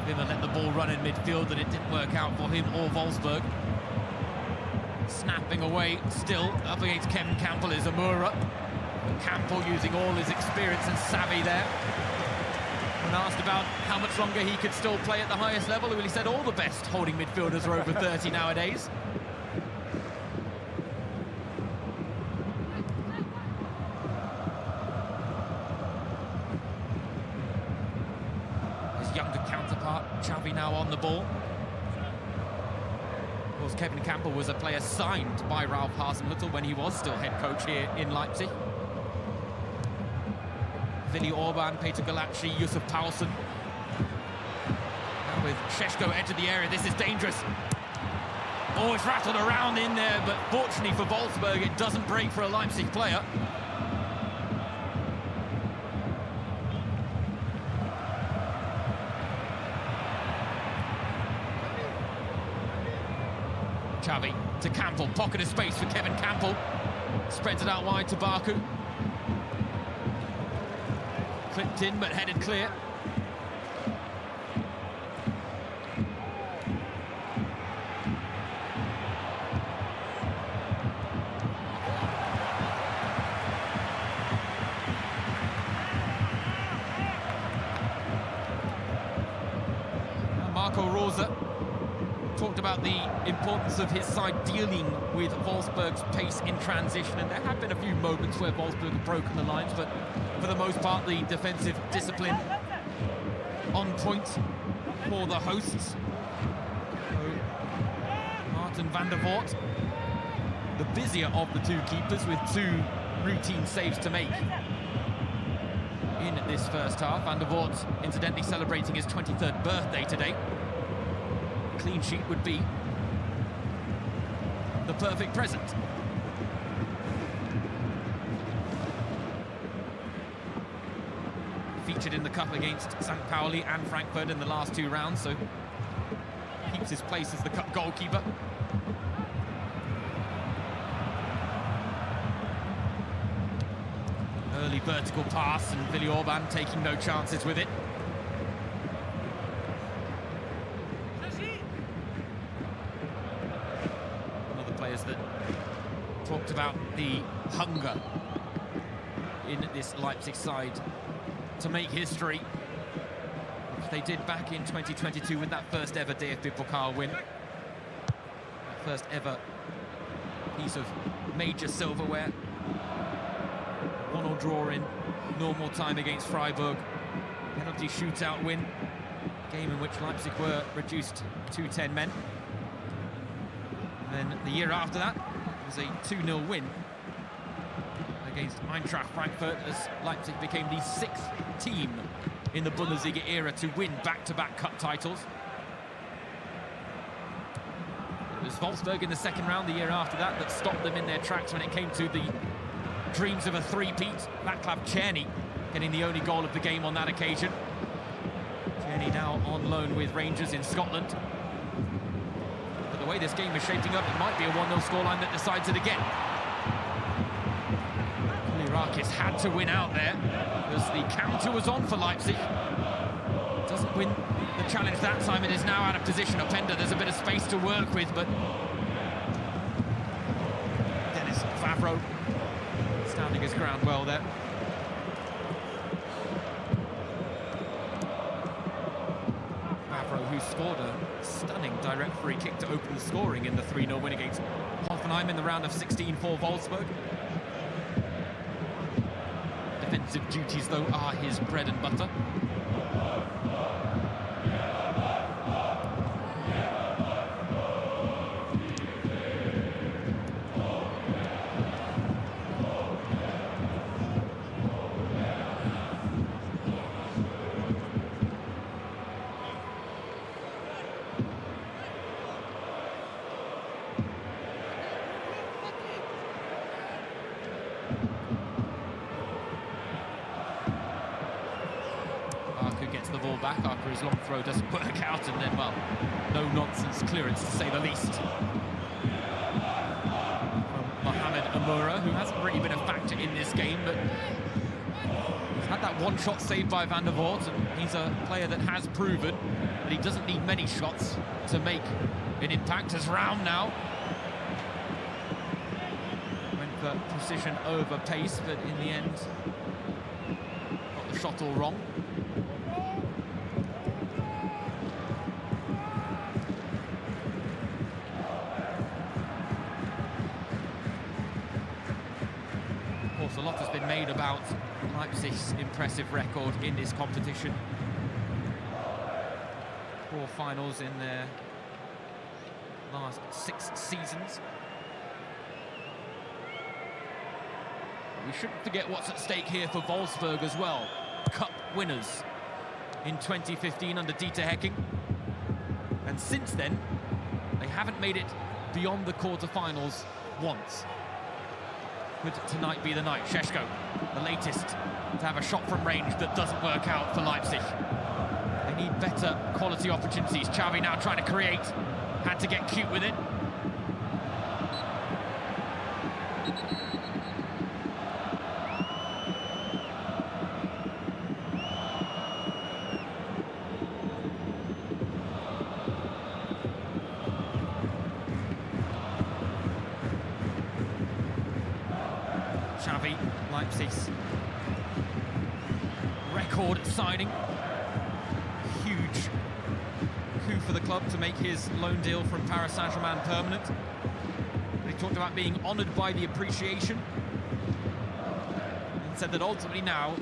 Wimmer let the ball run in midfield, and it didn't work out for him or Wolfsburg. Snapping away still up against Kevin Campbell is Amura. Campbell using all his experience and savvy there. When asked about how much longer he could still play at the highest level, he said all the best holding midfielders are over 30 nowadays. His younger counterpart, Xavi, now on the ball. Of course, Kevin Campbell was a player signed by Ralph Hasenhüttl when he was still head coach here in Leipzig. Willi Orban, Peter Galacci, Yusuf Paulsen. Now with Šeško edge of the area, this is dangerous. Oh, it's rattled around in there, but fortunately for Wolfsburg, it doesn't break for a Leipzig player. Xavi to Campbell, pocket of space for Kevin Campbell. Spreads it out wide to Baku. Clipped in, but headed clear. Marco Rosa talked about the importance of his side dealing with Wolfsburg's pace in transition, and there have been a few moments where Wolfsburg have broken the lines, but for the most part the defensive discipline on point for the hosts. So, Martin van der Voort, the busier of the two keepers, with two routine saves to make in this first half. Van der Voort incidentally celebrating his 23rd birthday today. Clean sheet would be the perfect present. Featured in the cup against St. Pauli and Frankfurt in the last two rounds, so keeps his place as the cup goalkeeper. Early vertical pass, and Willi Orban taking no chances with it. That talked about the hunger in this Leipzig side to make history, which they did back in 2022 with that first ever DFB Pokal win. That first ever piece of major silverware. 1-1 draw in normal time against Freiburg. Penalty shootout win. Game in which Leipzig were reduced to 10 men. Then the year after that was a 2-0 win against Eintracht Frankfurt, as Leipzig became the 6th team in the Bundesliga era to win back-to-back cup titles. It was Wolfsburg in the second round the year after that stopped them in their tracks when it came to the dreams of a three-peat. Václav Černý getting the only goal of the game on that occasion. Černý now on loan with Rangers in Scotland. The way this game is shaping up, it might be a 1-0 scoreline that decides it again. Lirakis had to win out there, because the counter was on for Leipzig. Doesn't win the challenge that time. It is now out of position. Openda, there's a bit of space to work with, but Dennis Favreau standing his ground well there. Favreau, who scored a stunning direct free kick to open the scoring in the 3-0 win against Hoffenheim in the round of 16 for Wolfsburg. Defensive duties, though, are his bread and butter. Gets the ball back after his long throw doesn't work out, and then, well, no-nonsense clearance to say the least from Mohamed Amoura, who hasn't really been a factor in this game, but he's had that one shot saved by Van der Voort, and he's a player that has proven that he doesn't need many shots to make an impact. As Raum now went for precision over pace, but in the end got the shot all wrong. A lot has been made about Leipzig's impressive record in this competition. 4 finals in their last 6 seasons. We shouldn't forget what's at stake here for Wolfsburg as well. Cup winners in 2015 under Dieter Hecking. And since then, they haven't made it beyond the quarter-finals once. Could tonight be the night? Šeško, the latest to have a shot from range that doesn't work out for Leipzig. They need better quality opportunities. Xavi now trying to create, had to get cute with it. Xavi, Leipzig's record signing. Huge coup for the club to make his loan deal from Paris Saint-Germain permanent. They talked about being honoured by the appreciation and said that ultimately now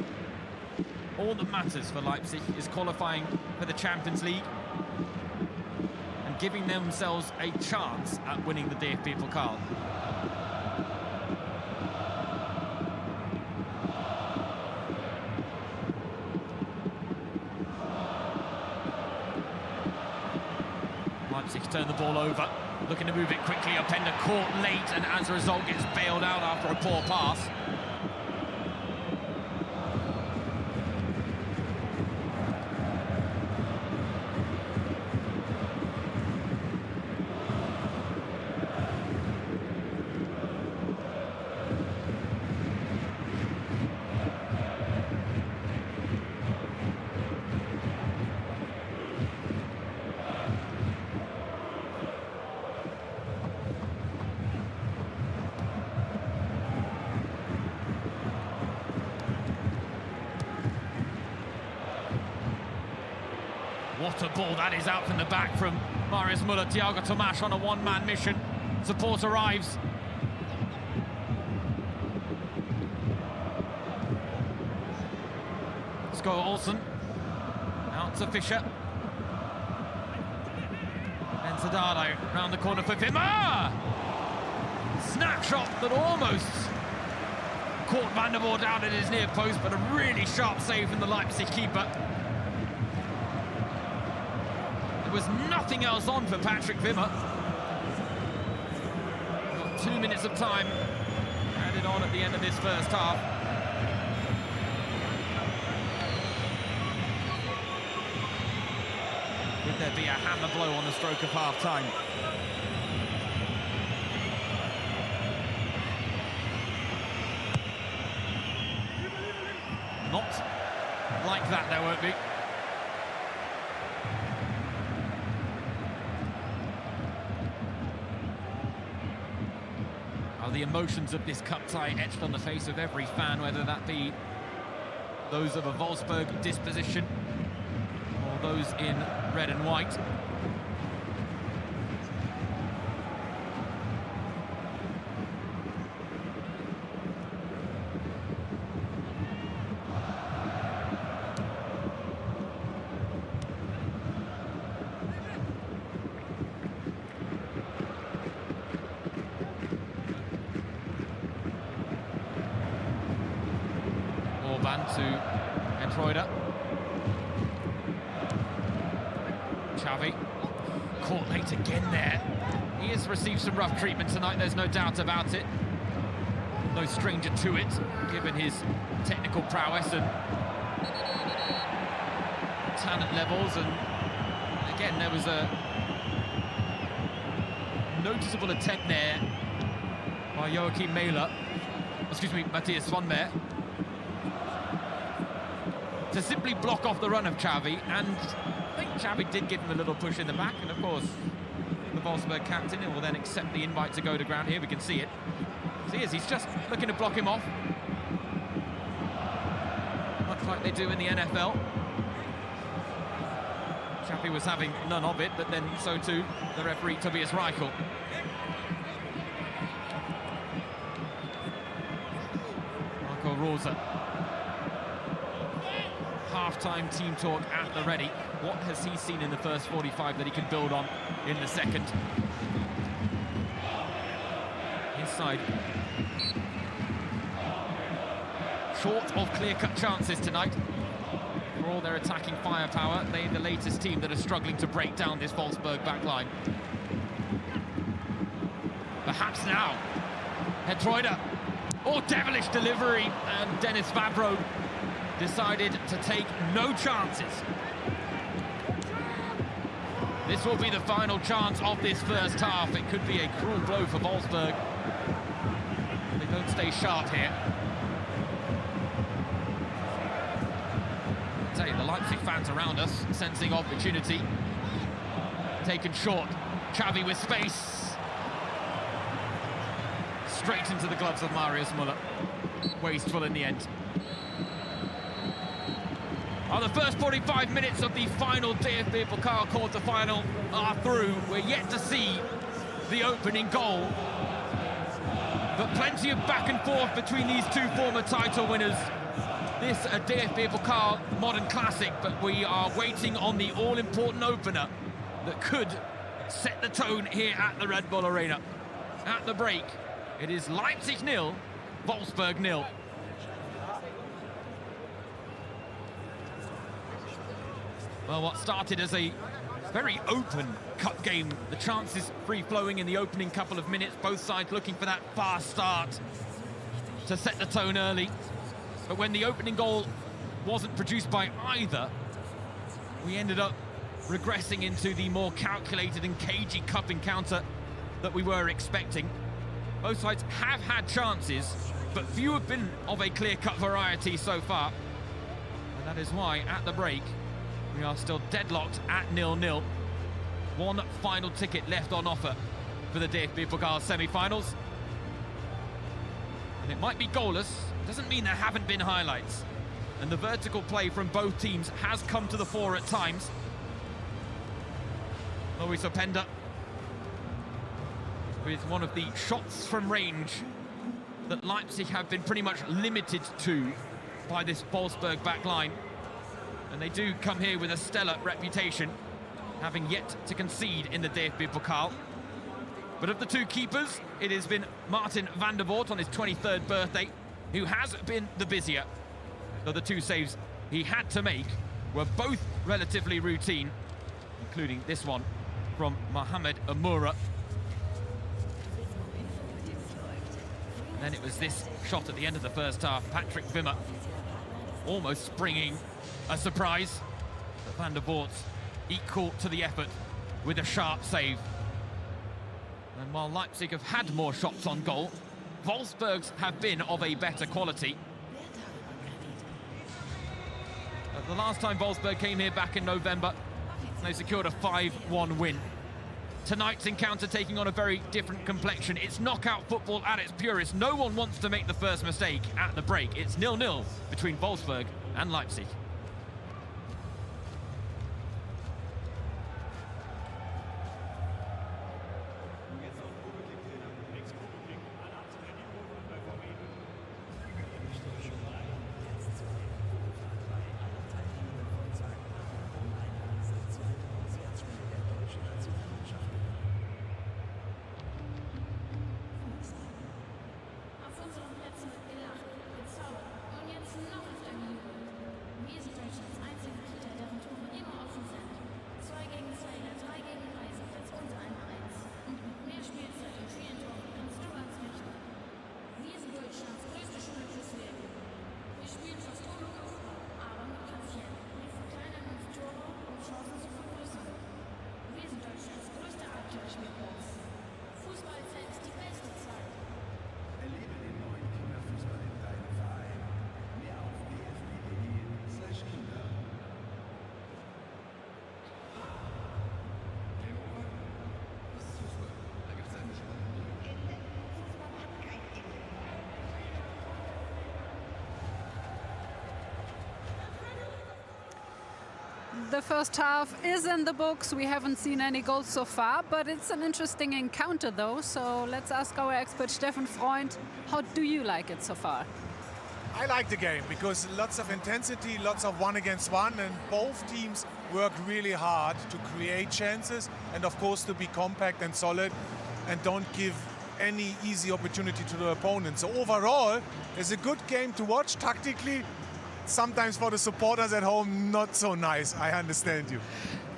all that matters for Leipzig is qualifying for the Champions League and giving themselves a chance at winning the DFB Pokal. Leipzig turn the ball over, looking to move it quickly. Openda caught late and as a result gets bailed out after a poor pass. What a ball that is, out from the back from Marius Muller. Thiago Tomasz on a one-man mission. Support arrives. Sko Olsen. Out to Fischer. And Sadado round the corner for Wimmer. Snapshot that almost caught Van der Voort out at his near post, but a really sharp save from the Leipzig keeper. There was nothing else on for Patrick Wimmer. Got 2 minutes of time added on at the end of this first half. Would there be a hammer blow on the stroke of half-time? Not like that, there won't be. the emotions of this cup tie etched on the face of every fan, whether that be those of a Wolfsburg disposition or those in red and white. To Entroida. Xavi caught late again there. He has received some rough treatment tonight, there's no doubt about it. No stranger to it, given his technical prowess and talent levels. And again, there was a noticeable attempt there by Matthias Swanberg, to simply block off the run of Xavi, and I think Xavi did give him a little push in the back, and of course the Wolfsburg captain will then accept the invite to go to ground. Here we can see it. So he's just looking to block him off, much like they do in the NFL. Xavi was having none of it, but then so too the referee Tobias Reichel. Marco Rosa. Half-time team talk at the ready. What has he seen in the first 45 that he can build on in the second? Inside. Short of clear-cut chances tonight. For all their attacking firepower, they're the latest team that are struggling to break down this Wolfsburg backline. Perhaps now. Entroida. Oh, devilish delivery, and Dennis Vavro decided to take no chances. This will be the final chance of this first half. It could be a cruel blow for Wolfsburg. They don't stay sharp here. I tell you, the Leipzig fans around us sensing opportunity. Taken short. Xavi with space. Straight into the gloves of Marius Müller. Wasteful in the end. The first 45 minutes of the final DFB Pokal quarter-final are through. We're yet to see the opening goal. But plenty of back and forth between these two former title winners. This a DFB Pokal modern classic, but we are waiting on the all-important opener that could set the tone here at the Red Bull Arena. At the break, it is Leipzig 0, Wolfsburg 0. Well, what started as a very open cup game, the chances free-flowing in the opening couple of minutes, both sides looking for that fast start to set the tone early. But when the opening goal wasn't produced by either, we ended up regressing into the more calculated and cagey cup encounter that we were expecting. Both sides have had chances, but few have been of a clear-cut variety so far. And that is why, at the break, we are still deadlocked at 0-0. One final ticket left on offer for the DFB Pokal semi-finals. And it might be goalless, doesn't mean there haven't been highlights. And the vertical play from both teams has come to the fore at times. Luis Openda with one of the shots from range that Leipzig have been pretty much limited to by this Wolfsburg back line. And they do come here with a stellar reputation, having yet to concede in the DFB Pokal. But of the two keepers, it has been Martin van der Voort on his 23rd birthday, who has been the busier. Though the two saves he had to make were both relatively routine, including this one from Mohamed Amoura. Then it was this shot at the end of the first half, Patrick Wimmer almost springing a surprise. But van der Voort equal to the effort with a sharp save. And while Leipzig have had more shots on goal, Wolfsburg's have been of a better quality. The last time Wolfsburg came here back in November, they secured a 5-1 win. tonight's encounter taking on a very different complexion. It's knockout football at its purest. No one wants to make the first mistake at the break. It's 0-0 between Wolfsburg and Leipzig. The first half is in the books. We haven't seen any goals so far, but it's an interesting encounter though. So let's ask our expert Steffen Freund, how do you like it so far? I like the game because lots of intensity, lots of 1-against-1, and both teams work really hard to create chances and of course to be compact and solid and don't give any easy opportunity to the opponent. So overall, it's a good game to watch tactically. Sometimes for the supporters at home, not so nice. I understand you.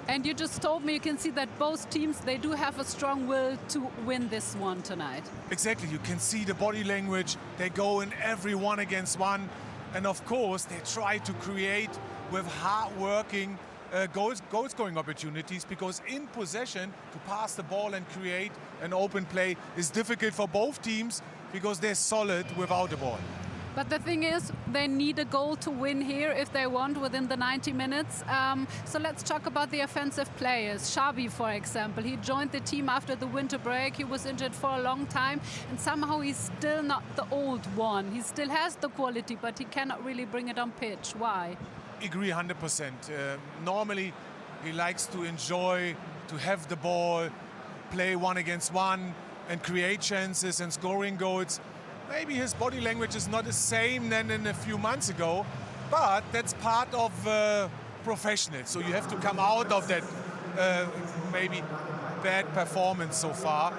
And you just told me you can see that both teams, they do have a strong will to win this one tonight. Exactly, you can see the body language. They go in every 1-against-1. And of course, they try to create with hard-working goal-scoring opportunities, because in possession, to pass the ball and create an open play is difficult for both teams because they're solid without the ball. But the thing is, they need a goal to win here if they want within the 90 minutes. So let's talk about the offensive players. Xabi, for example, he joined the team after the winter break. He was injured for a long time, and somehow he's still not the old one. He still has the quality, but he cannot really bring it on pitch. Why? Agree 100%. Normally, he likes to enjoy, to have the ball, play 1-against-1, and create chances and scoring goals. Maybe his body language is not the same than in a few months ago, but that's part of professional. So you have to come out of that maybe bad performance so far.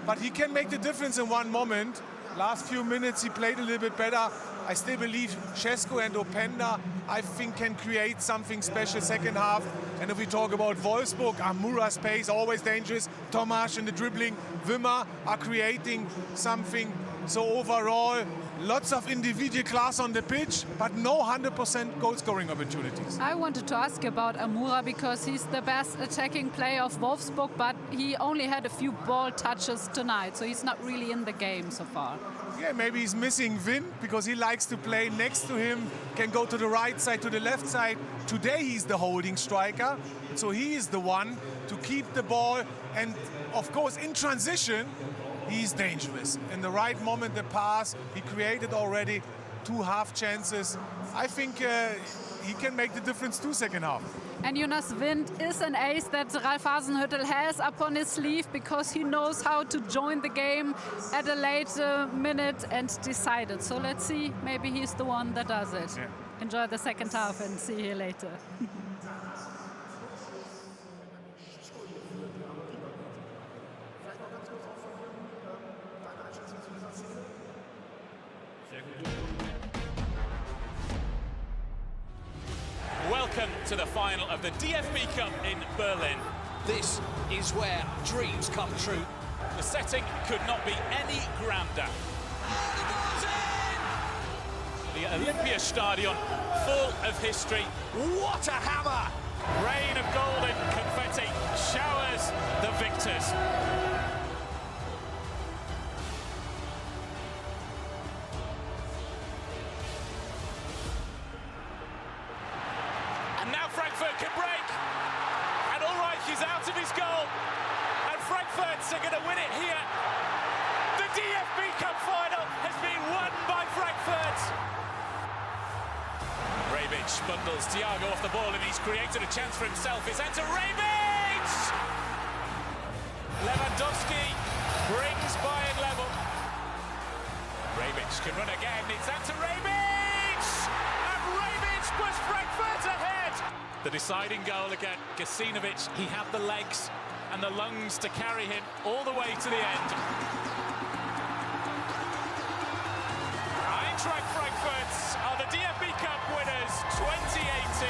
But he can make the difference in one moment. Last few minutes he played a little bit better. I still believe Šeško and Openda, I think, can create something special second half. And if we talk about Wolfsburg, Amura's pace, always dangerous. Tomáš in the dribbling, Wimmer are creating something. So overall, lots of individual class on the pitch, but no 100% goal-scoring opportunities. I wanted to ask you about Amura because he's the best attacking player of Wolfsburg, but he only had a few ball touches tonight, so he's not really in the game so far. Yeah, maybe he's missing Wind because he likes to play next to him, can go to the right side, to the left side. Today he's the holding striker, so he is the one to keep the ball. And of course, in transition, he's dangerous. In the right moment, the pass, he created already 2 half chances. I think he can make the difference too second half. And Jonas Wind is an ace that Ralf Hasenhüttl has up on his sleeve because he knows how to join the game at a late minute and decide it. So let's see, maybe he's the one that does it. Yeah. Enjoy the second half and see you later. Welcome to the final of the DFB Cup in Berlin. This is where dreams come true. The setting could not be any grander. The Olympiastadion, full of history. What a hammer! Rain of golden confetti showers the victors. And now Frankfurt can break. And Ulreich is out of his goal. And Frankfurt are going to win it here. The DFB Cup final has been won by Frankfurt. Rebic bundles Thiago off the ball and he's created a chance for himself. It's into Rebic! Lewandowski brings Bayern level. Rebic can run again. It's into Rebic! And Rebic puts Frankfurt ahead! The deciding goal again. Gacinovic, he had the legs and the lungs to carry him all the way to the end. Eintracht Frankfurt are the DFB Cup winners 2018.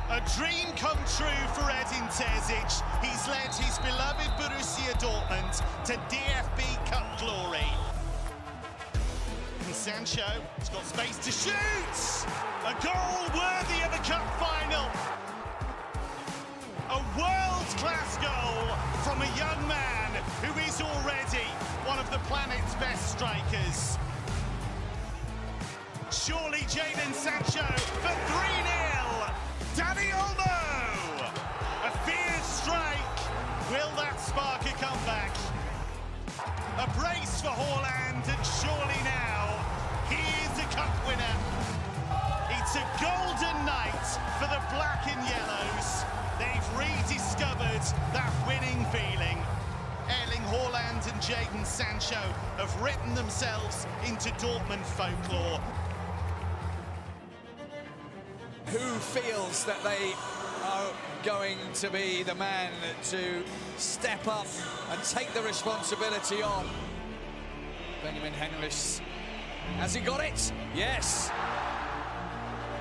A dream come true for Edin Terzic. He's led his beloved Borussia Dortmund to DFB Cup glory. And Sancho has got space to shoot! A goal worthy of a cup final. A world-class goal from a young man who is already one of the planet's best strikers. Surely Jadon Sancho for 3-0. Dani Olmo! A fierce strike. Will that spark a comeback? A brace for Haaland, and surely now he is a cup winner. It's a golden night for the black and yellows. They've rediscovered that winning feeling. Erling Haaland and Jadon Sancho have written themselves into Dortmund folklore. Who feels that they are going to be the man to step up and take the responsibility on? Benjamin Henrichs. Has he got it? Yes.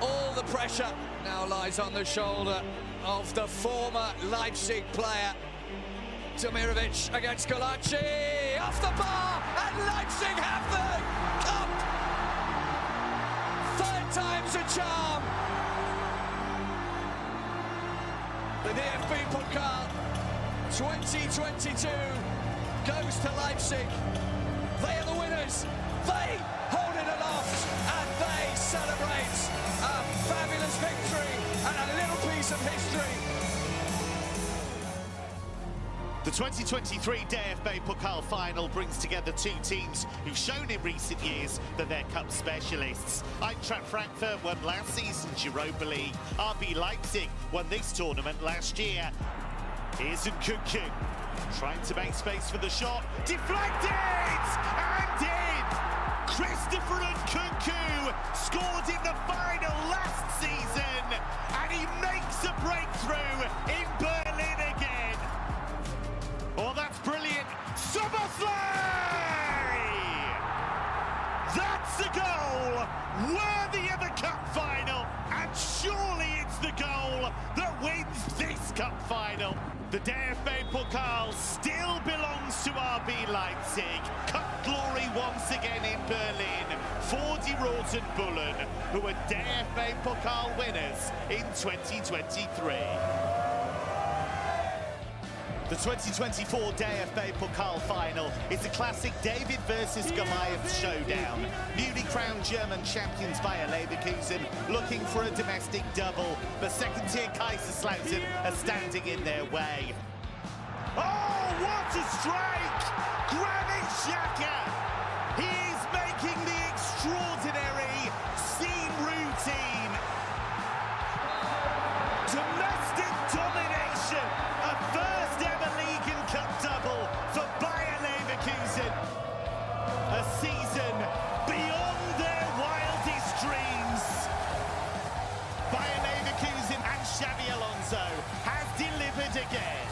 All the pressure now lies on the shoulder of the former Leipzig player. Demirovic against Golaci, off the bar, and Leipzig have the cup! Third time's a charm. The DFB Pokal 2022 goes to Leipzig. They are the winners. They hold it aloft and they celebrate a fabulous victory and a little piece of history. The 2023 DFB Pokal final brings together two teams who've shown in recent years that they're cup specialists. Eintracht Frankfurt won last season's Europa League. RB Leipzig won this tournament last year. Here's Nkunku, trying to make space for the shot. Deflected! And in! Christopher Nkunku scored in the final last season, and he makes a breakthrough in Berlin again. Oh, that's brilliant. Soboslai! That's a goal worthy of a cup final. And surely it's the goal that wins this cup final. The DFB Pokal still belongs to RB Leipzig. Cup glory once again in Berlin for Die Roten Bullen, who are DFB Pokal winners in 2023. The 2024 DFB Pokal final is a classic David versus Goliath showdown. Newly crowned German champions Bayer Leverkusen looking for a domestic double, but second-tier Kaiserslautern are standing in their way. Oh, what a strike! Granit Xhaka! He is making the extraordinary seem routine. Domestic domination, a first ever League and Cup double for Bayer Leverkusen. A season beyond their wildest dreams. Bayer Leverkusen and Xabi Alonso has delivered again.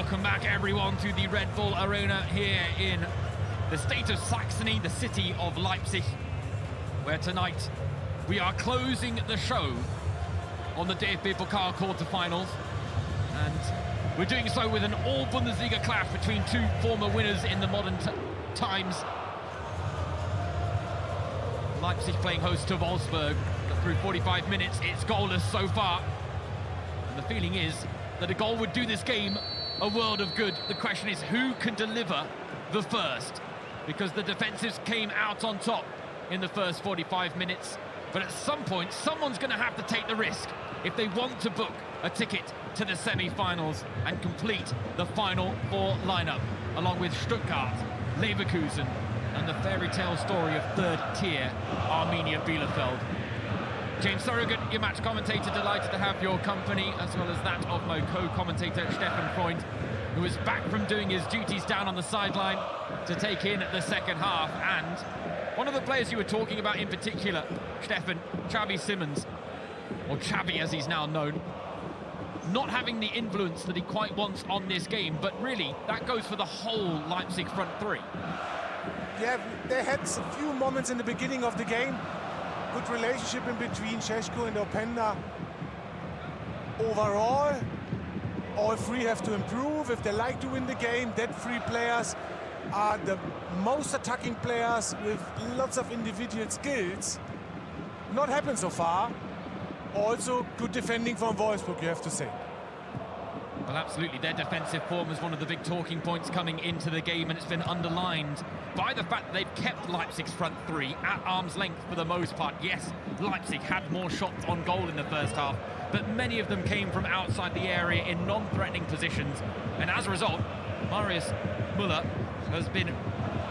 Welcome back, everyone, to the Red Bull Arena here in the state of Saxony, the city of Leipzig, where tonight we are closing the show on the DFB Pokal quarterfinals. And we're doing so with an all-Bundesliga clash between two former winners in the modern times. Leipzig playing host to Wolfsburg. Through 45 minutes, it's goalless so far. And the feeling is that a goal would do this game a world of good. The question is, who can deliver the first? Because the defensives came out on top in the first 45 minutes. But at some point, someone's going to have to take the risk if they want to book a ticket to the semi-finals and complete the final four lineup, along with Stuttgart, Leverkusen, and the fairy tale story of third tier Arminia Bielefeld. James Surrogate, your match commentator, delighted to have your company, as well as that of my co-commentator Stefan Freund, who is back from doing his duties down on the sideline to take in the second half. And one of the players you were talking about in particular, Stefan, Xavi Simons, or Xavi as he's now known, not having the influence that he quite wants on this game, but really that goes for the whole Leipzig front three. Yeah, they had a few moments in the beginning of the game. Good relationship in between Šeško and Openda. Overall, all three have to improve if they like to win the game. That three players are the most attacking players with lots of individual skills. Not happened so far. Also, good defending from Wolfsburg, you have to say. Well, absolutely. Their defensive form is one of the big talking points coming into the game, and it's been underlined by the fact that they've kept Leipzig's front three at arm's length for the most part. Yes, Leipzig had more shots on goal in the first half, but many of them came from outside the area in non-threatening positions. And as a result, Marius Müller has been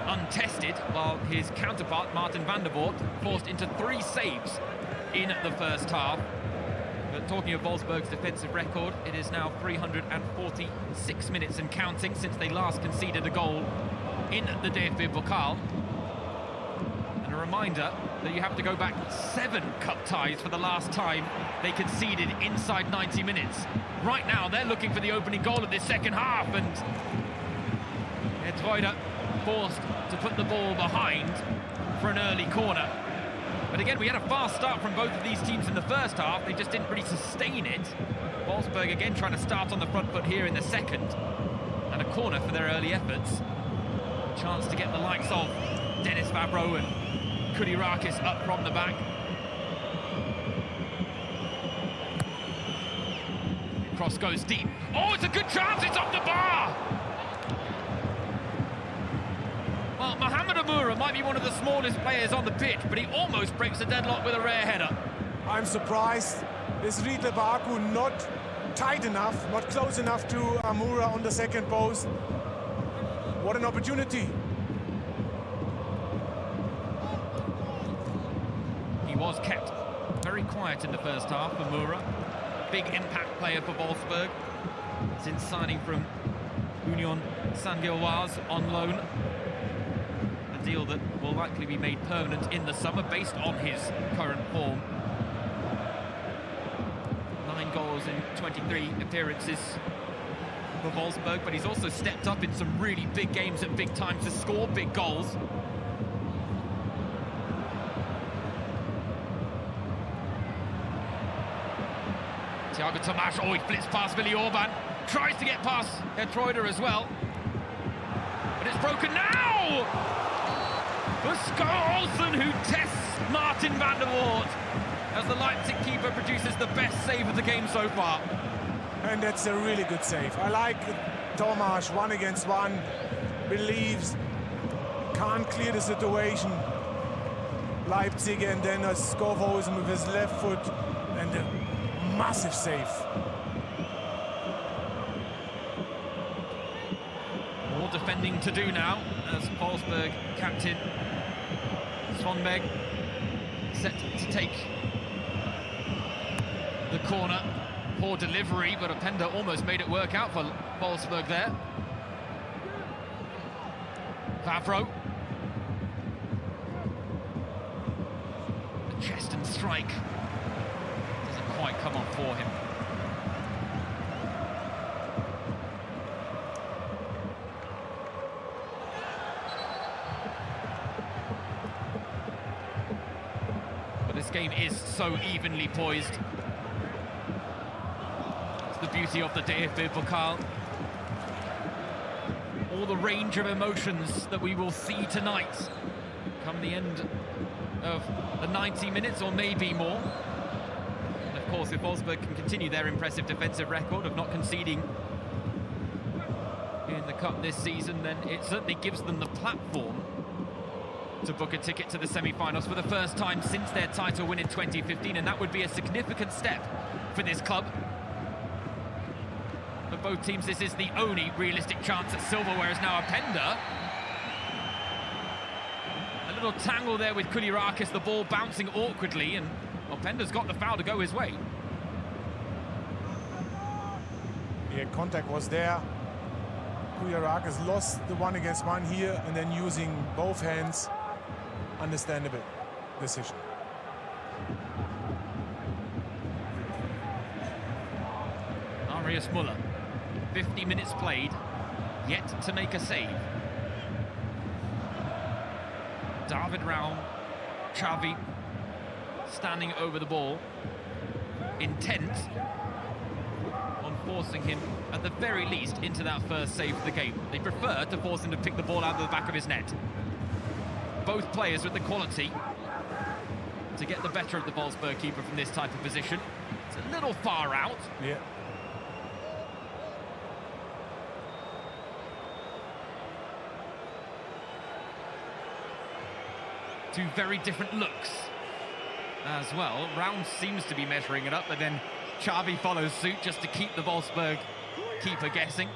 untested, while his counterpart, Martin van der Voort, forced into 3 saves in the first half. But talking of Wolfsburg's defensive record, it is now 346 minutes and counting since they last conceded a goal in the DFB Pokal. And a reminder that you have to go back 7 cup ties for the last time they conceded inside 90 minutes. Right now, they're looking for the opening goal of this second half, and Treuder forced to put the ball behind for an early corner. But again, we had a fast start from both of these teams in the first half. They just didn't really sustain it. Wolfsburg again trying to start on the front foot here in the second. And a corner for their early efforts. Chance to get the likes of Dennis Vavro and Kudirakis up from the back. Cross goes deep. Oh, it's a good chance, it's off the bar! Well, Mohamed Amoura might be one of the smallest players on the pitch, but he almost breaks the deadlock with a rare header. I'm surprised. Is Riedle Baku not tight enough, not close enough to Amoura on the second post? What an opportunity. He was kept very quiet in the first half, Amoura. Big impact player for Wolfsburg since signing from Union Saint-Gilloise on loan. A deal that will likely be made permanent in the summer based on his current form. 9 goals in 23 appearances for Wolfsburg, but he's also stepped up in some really big games at big times to score big goals. Thiago Tomáš, oh, he flips past Willi Orban, tries to get past Treuder as well. But it's broken now! For Olsen, who tests Martin van der Voort as the Leipzig keeper produces the best save of the game so far. And that's a really good save. I like Tomáš, 1 against 1, believes, can't clear the situation. Leipzig, and then a Olsen with his left foot, and a massive save. More defending to do now, as Wolfsburg captain Svanberg set to take the corner. Poor delivery, but Openda almost made it work out for Wolfsburg there. Vavro. The chest and strike doesn't quite come off for him. game is so evenly poised. It's the beauty of the DFB Pokal. All the range of emotions that we will see tonight come the end of the 90 minutes, or maybe more. And of course, if Wolfsburg can continue their impressive defensive record of not conceding in the cup this season, then it certainly gives them the platform to book a ticket to the semi-finals for the first time since their title win in 2015, and that would be a significant step for this club. For both teams, this is the only realistic chance at silverware, is now Openda. A little tangle there with Kulirakis, the ball bouncing awkwardly, and Openda's got the foul to go his way. Yeah, contact was there. Kulirakis lost the 1-against-1 here, and then using both hands. Understandable decision. Arias Muller, 50 minutes played, yet to make a save. David Raum, Xavi, standing over the ball, intent on forcing him, at the very least, into that first save of the game. They prefer to force him to pick the ball out of the back of his net. Both players with the quality to get the better of the Wolfsburg keeper from this type of position. It's a little far out. Yeah. Two very different looks as well. Raum seems to be measuring it up, but then Xavi follows suit just to keep the Wolfsburg keeper guessing.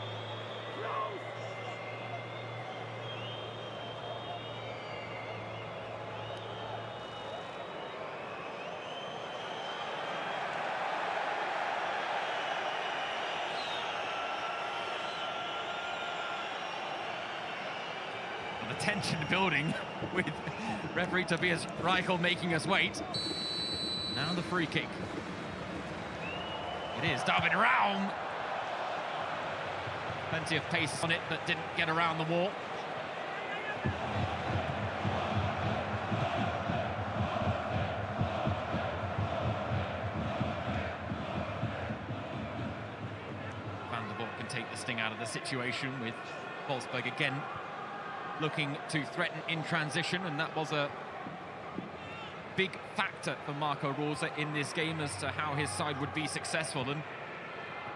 The tension building with referee Tobias Reichel making us wait. Now the free kick. It is David Raum. Plenty of pace on it, but didn't get around the wall. Van der Vaart can take the sting out of the situation, with Wolfsburg again looking to threaten in transition, and that was a big factor for Marco Rose in this game as to how his side would be successful. And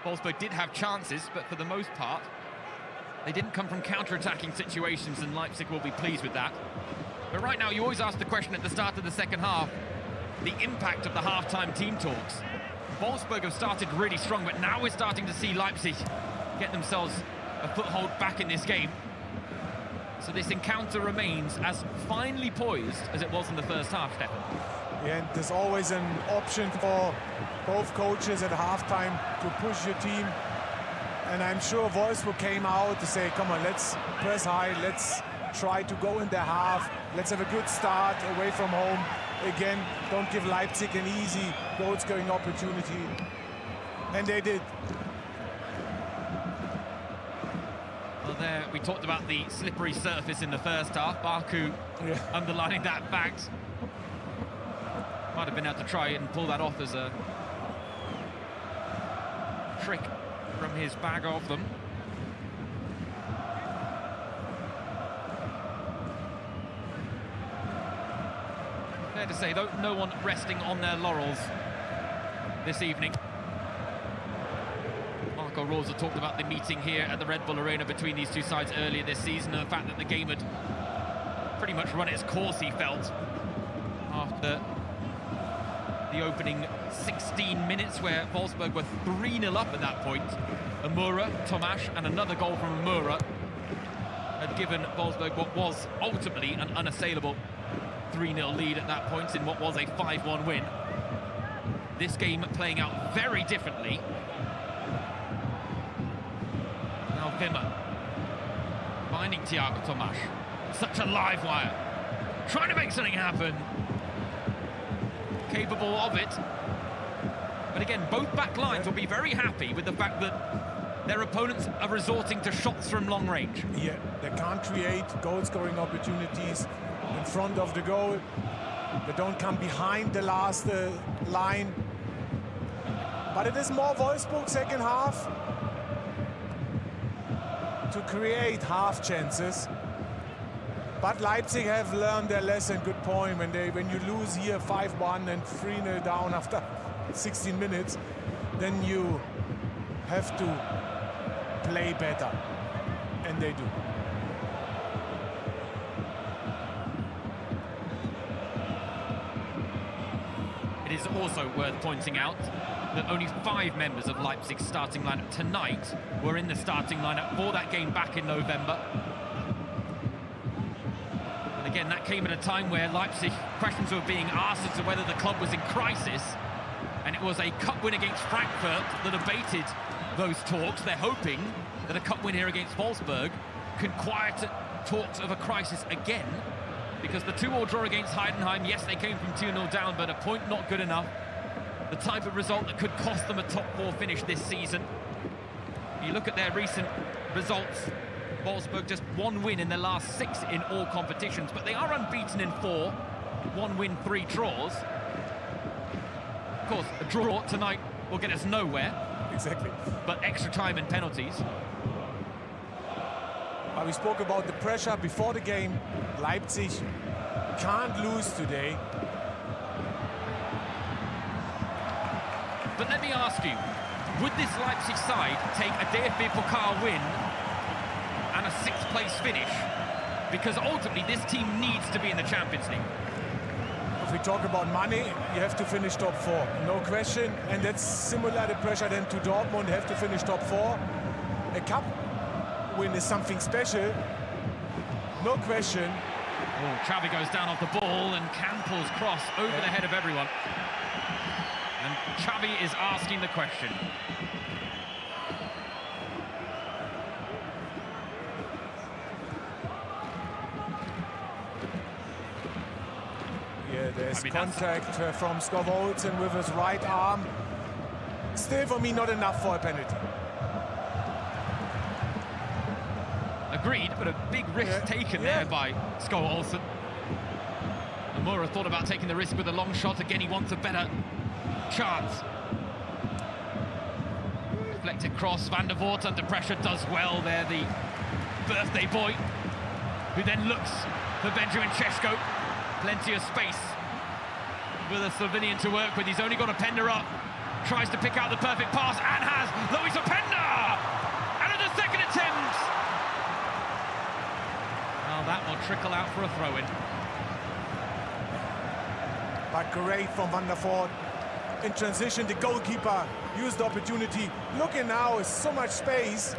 Wolfsburg did have chances, but for the most part they didn't come from counter-attacking situations, and Leipzig will be pleased with that. But right now, you always ask the question at the start of the second half, the impact of the half-time team talks. Wolfsburg have started really strong, but now we're starting to see Leipzig get themselves a foothold back in this game. So this encounter remains as finely poised as it was in the first half, Stefan. Yeah, and there's always an option for both coaches at halftime to push your team. And I'm sure Wolfsburg came out to say, come on, let's press high, let's try to go in their half, let's have a good start away from home. Again, don't give Leipzig an easy goal-scoring opportunity. And they did. Well, there we talked about the slippery surface in the first half. Baku underlining that fact. Might have been able to try and pull that off as a trick from his bag of them. Fair to say, though, no one resting on their laurels this evening. Marco Rose talked about the meeting here at the Red Bull Arena between these two sides earlier this season, and the fact that the game had pretty much run its course, he felt, after the opening 16 minutes, where Wolfsburg were 3-0 up at that point. Amura, Tomasz, and another goal from Amura had given Wolfsburg what was ultimately an unassailable 3-0 lead at that point in what was a 5-1 win. This game playing out very differently. Now Wimmer finding Thiago Tomasz. Such a live wire. Trying to make something happen. Capable of it. But again, both back lines will be very happy with the fact that their opponents are resorting to shots from long range. Yeah, they can't create goal-scoring opportunities in front of the goal. They don't come behind the last line. But it is more Wolfsburg second half to create half chances. But Leipzig have learned their lesson. Good point. When you lose here 5-1 and 3-0 down after 16 minutes, then you have to play better. And they do. It is also worth pointing out that only 5 members of Leipzig's starting lineup tonight were in the starting lineup for that game back in November. And again, that came at a time where Leipzig, questions were being asked as to whether the club was in crisis, and it was a cup win against Frankfurt that abated those talks. They're hoping that a cup win here against Wolfsburg can quiet talks of a crisis again, because the 2-2 draw against Heidenheim, yes, they came from 2-0 down, but a point not good enough. The type of result that could cost them a top 4 finish this season. You look at their recent results, Wolfsburg just 1 win in their last 6 in all competitions, but they are unbeaten in 4, 1 win, 3 draws. Of course, a draw tonight will get us nowhere. Exactly. But extra time and penalties. We spoke about the pressure before the game. Leipzig can't lose today. But let me ask you, would this Leipzig side take a DFB Pokal win and a 6th place finish? Because ultimately this team needs to be in the Champions League. If we talk about money, you have to finish top 4, no question. And that's similar the pressure then to Dortmund, have to finish top 4. A cup win is something special, no question. Oh, Xavi goes down off the ball and Campbell's cross over the head of everyone. And Xavi is asking the question. Yeah, there's contact from Skov with his right arm. Still, for me, not enough for a penalty. Agreed, but a big risk taken there by Skov Olsen. Amura thought about taking the risk with a long shot. Again, he wants a better chance. Deflected cross, Van der Voort under pressure does well there, the birthday boy, who then looks for Benjamin Šeško. Plenty of space with a Slovenian to work with. He's only got Openda up, tries to pick out the perfect pass, and has Luis Openda! And at the second attempt! Well, that will trickle out for a throw-in. But great from Van der Voort. In transition, the goalkeeper used the opportunity. Looking now, is so much space.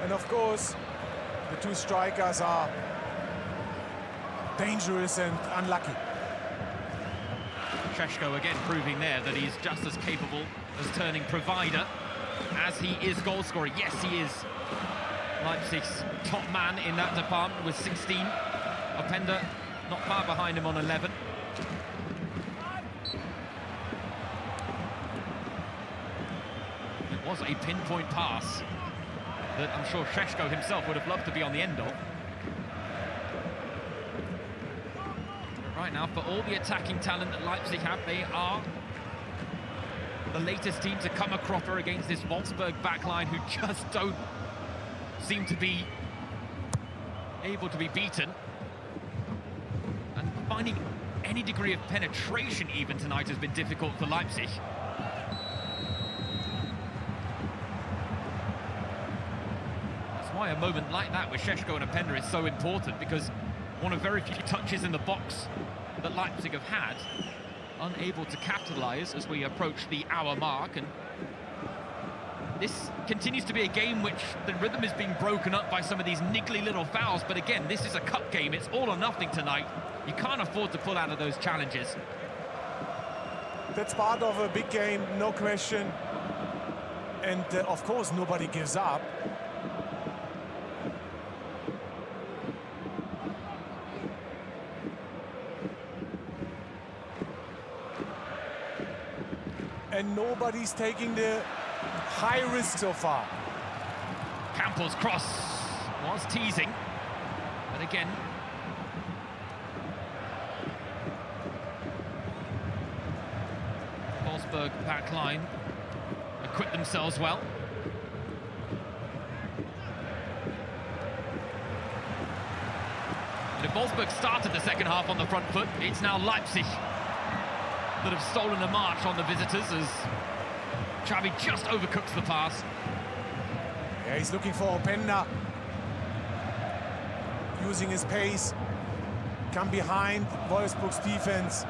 And of course, the 2 strikers are dangerous and unlucky. Šeško again proving there that he's just as capable as turning provider as he is goal scorer. Yes, he is Leipzig's top man in that department with 16. Openda not far behind him on 11. It was a pinpoint pass that I'm sure Šeško himself would have loved to be on the end of. Right now, for all the attacking talent that Leipzig have, they are the latest team to come a cropper against this Wolfsburg backline, who just don't seem to be able to be beaten. And finding any degree of penetration even tonight has been difficult for Leipzig. That's why a moment like that with Šeško and Openda is so important, because one of very few touches in the box that Leipzig have had, unable to capitalise as we approach the hour mark. And this continues to be a game which the rhythm is being broken up by some of these niggly little fouls. But again, this is a cup game. It's all or nothing tonight. You can't afford to pull out of those challenges. That's part of a big game, no question. And of course, nobody gives up. And nobody's taking the high risk so far. Campbell's cross was teasing, but again, Wolfsburg back line acquit themselves well. And if Wolfsburg started the second half on the front foot, it's now Leipzig that have stolen a march on the visitors as Xavi just overcooks the pass. Yeah, he's looking for Openda, using his pace, come behind Wolfsburg's defense.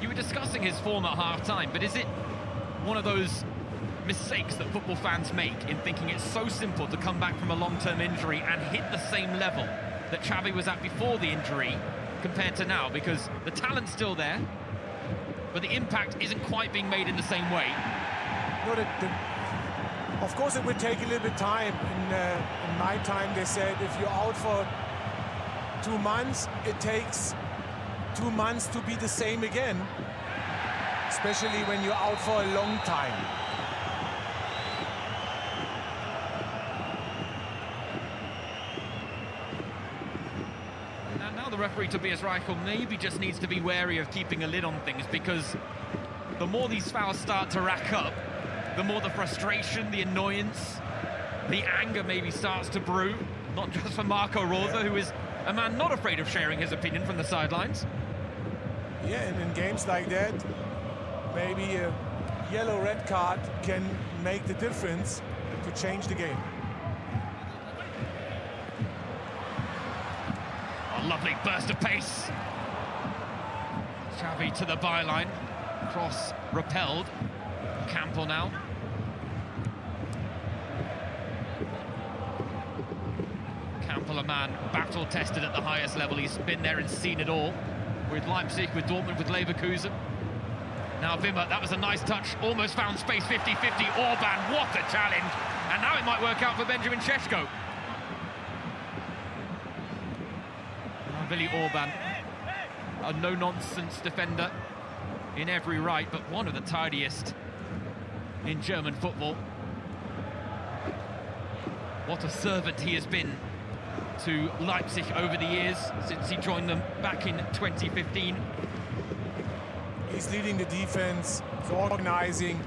You were discussing his form at half-time, but is it one of those mistakes that football fans make in thinking it's so simple to come back from a long-term injury and hit the same level that Xavi was at before the injury compared to now? Because the talent's still there, but the impact isn't quite being made in the same way. No, of course it would take a little bit time. In my time they said if you're out for 2 months, it takes 2 months to be the same again, especially when you're out for a long time. And now the referee, Tobias Reichel, maybe just needs to be wary of keeping a lid on things, because the more these fouls start to rack up, the more the frustration, the annoyance, the anger maybe starts to brew, not just for Marco Rosa, who is a man not afraid of sharing his opinion from the sidelines. Yeah, and in games like that, maybe a yellow-red card can make the difference to change the game. A lovely burst of pace. Xavi to the byline. Cross repelled. Campbell now. Campbell, a man battle-tested at the highest level. He's been there and seen it all. With Leipzig, with Dortmund, with Leverkusen. Now Wimmer, that was a nice touch. Almost found space, 50-50. Orban, what a challenge. And now it might work out for Benjamin Šeško. Willi Orban, a no-nonsense defender in every right, but one of the tidiest in German football. What a servant he has been to Leipzig over the years, since he joined them back in 2015. He's leading the defense, he's organizing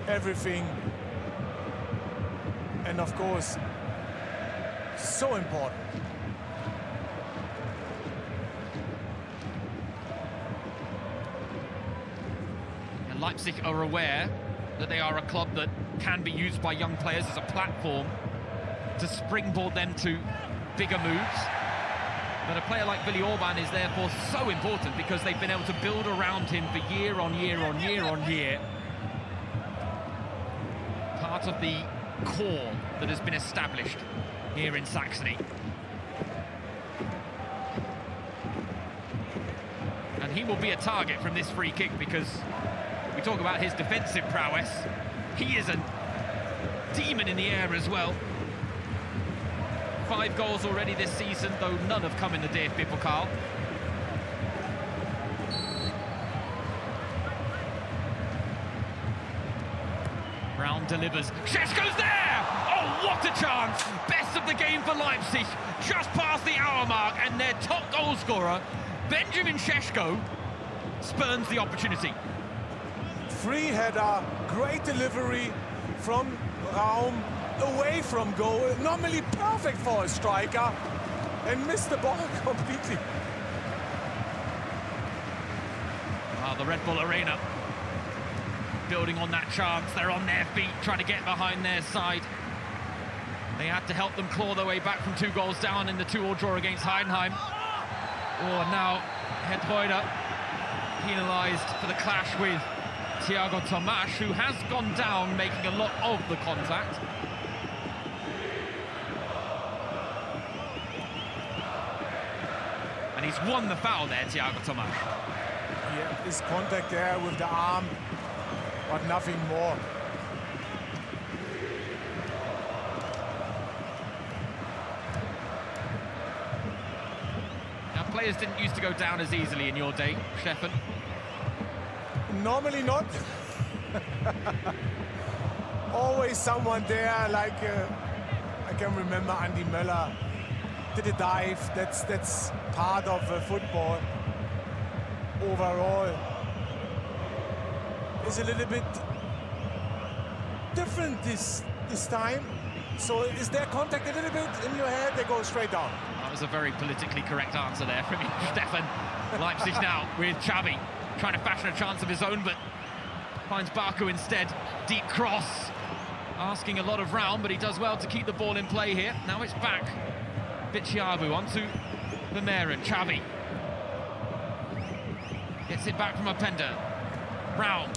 everything, and of course, so important. And Leipzig are aware that they are a club that can be used by young players as a platform to springboard them to bigger moves. But a player like Willi Orban is therefore so important, because they've been able to build around him for year on year on year on year. Part of the core that has been established here in Saxony. And he will be a target from this free kick, because we talk about his defensive prowess. He is a demon in the air as well. 5 goals already this season, though none have come in the DFB Pokal. Brown delivers. Šeško's there! Oh, what a chance! Best of the game for Leipzig, just past the hour mark, and their top goal scorer, Benjamin Šeško, spurns the opportunity. Free header, great delivery from Raum, away from goal, normally perfect for a striker, and missed the ball completely. The Red Bull Arena building on that chance. They're on their feet, trying to get behind their side. They had to help them claw their way back from 2 goals down in the 2-2 draw against Heidenheim. Oh, now Hedreuder penalised for the clash with Thiago Tomas, who has gone down, making a lot of the contact. And he's won the foul there, Thiago Tomas. Yeah, his contact there with the arm, but nothing more. Now, players didn't used to go down as easily in your day, Stefan. Normally not. Always someone there, like I can remember Andi Möller did a dive. That's part of football. Overall, is a little bit different this time. So is there contact a little bit in your head? They go straight down. That was a very politically correct answer there from Stefan. Leipzig now with Xavi trying to fashion a chance of his own, but finds Baku instead. Deep cross, asking a lot of Raum, but he does well to keep the ball in play here. Now it's back. Bichiabu onto Vermeeren. Xavi gets it back from Openda. Raum.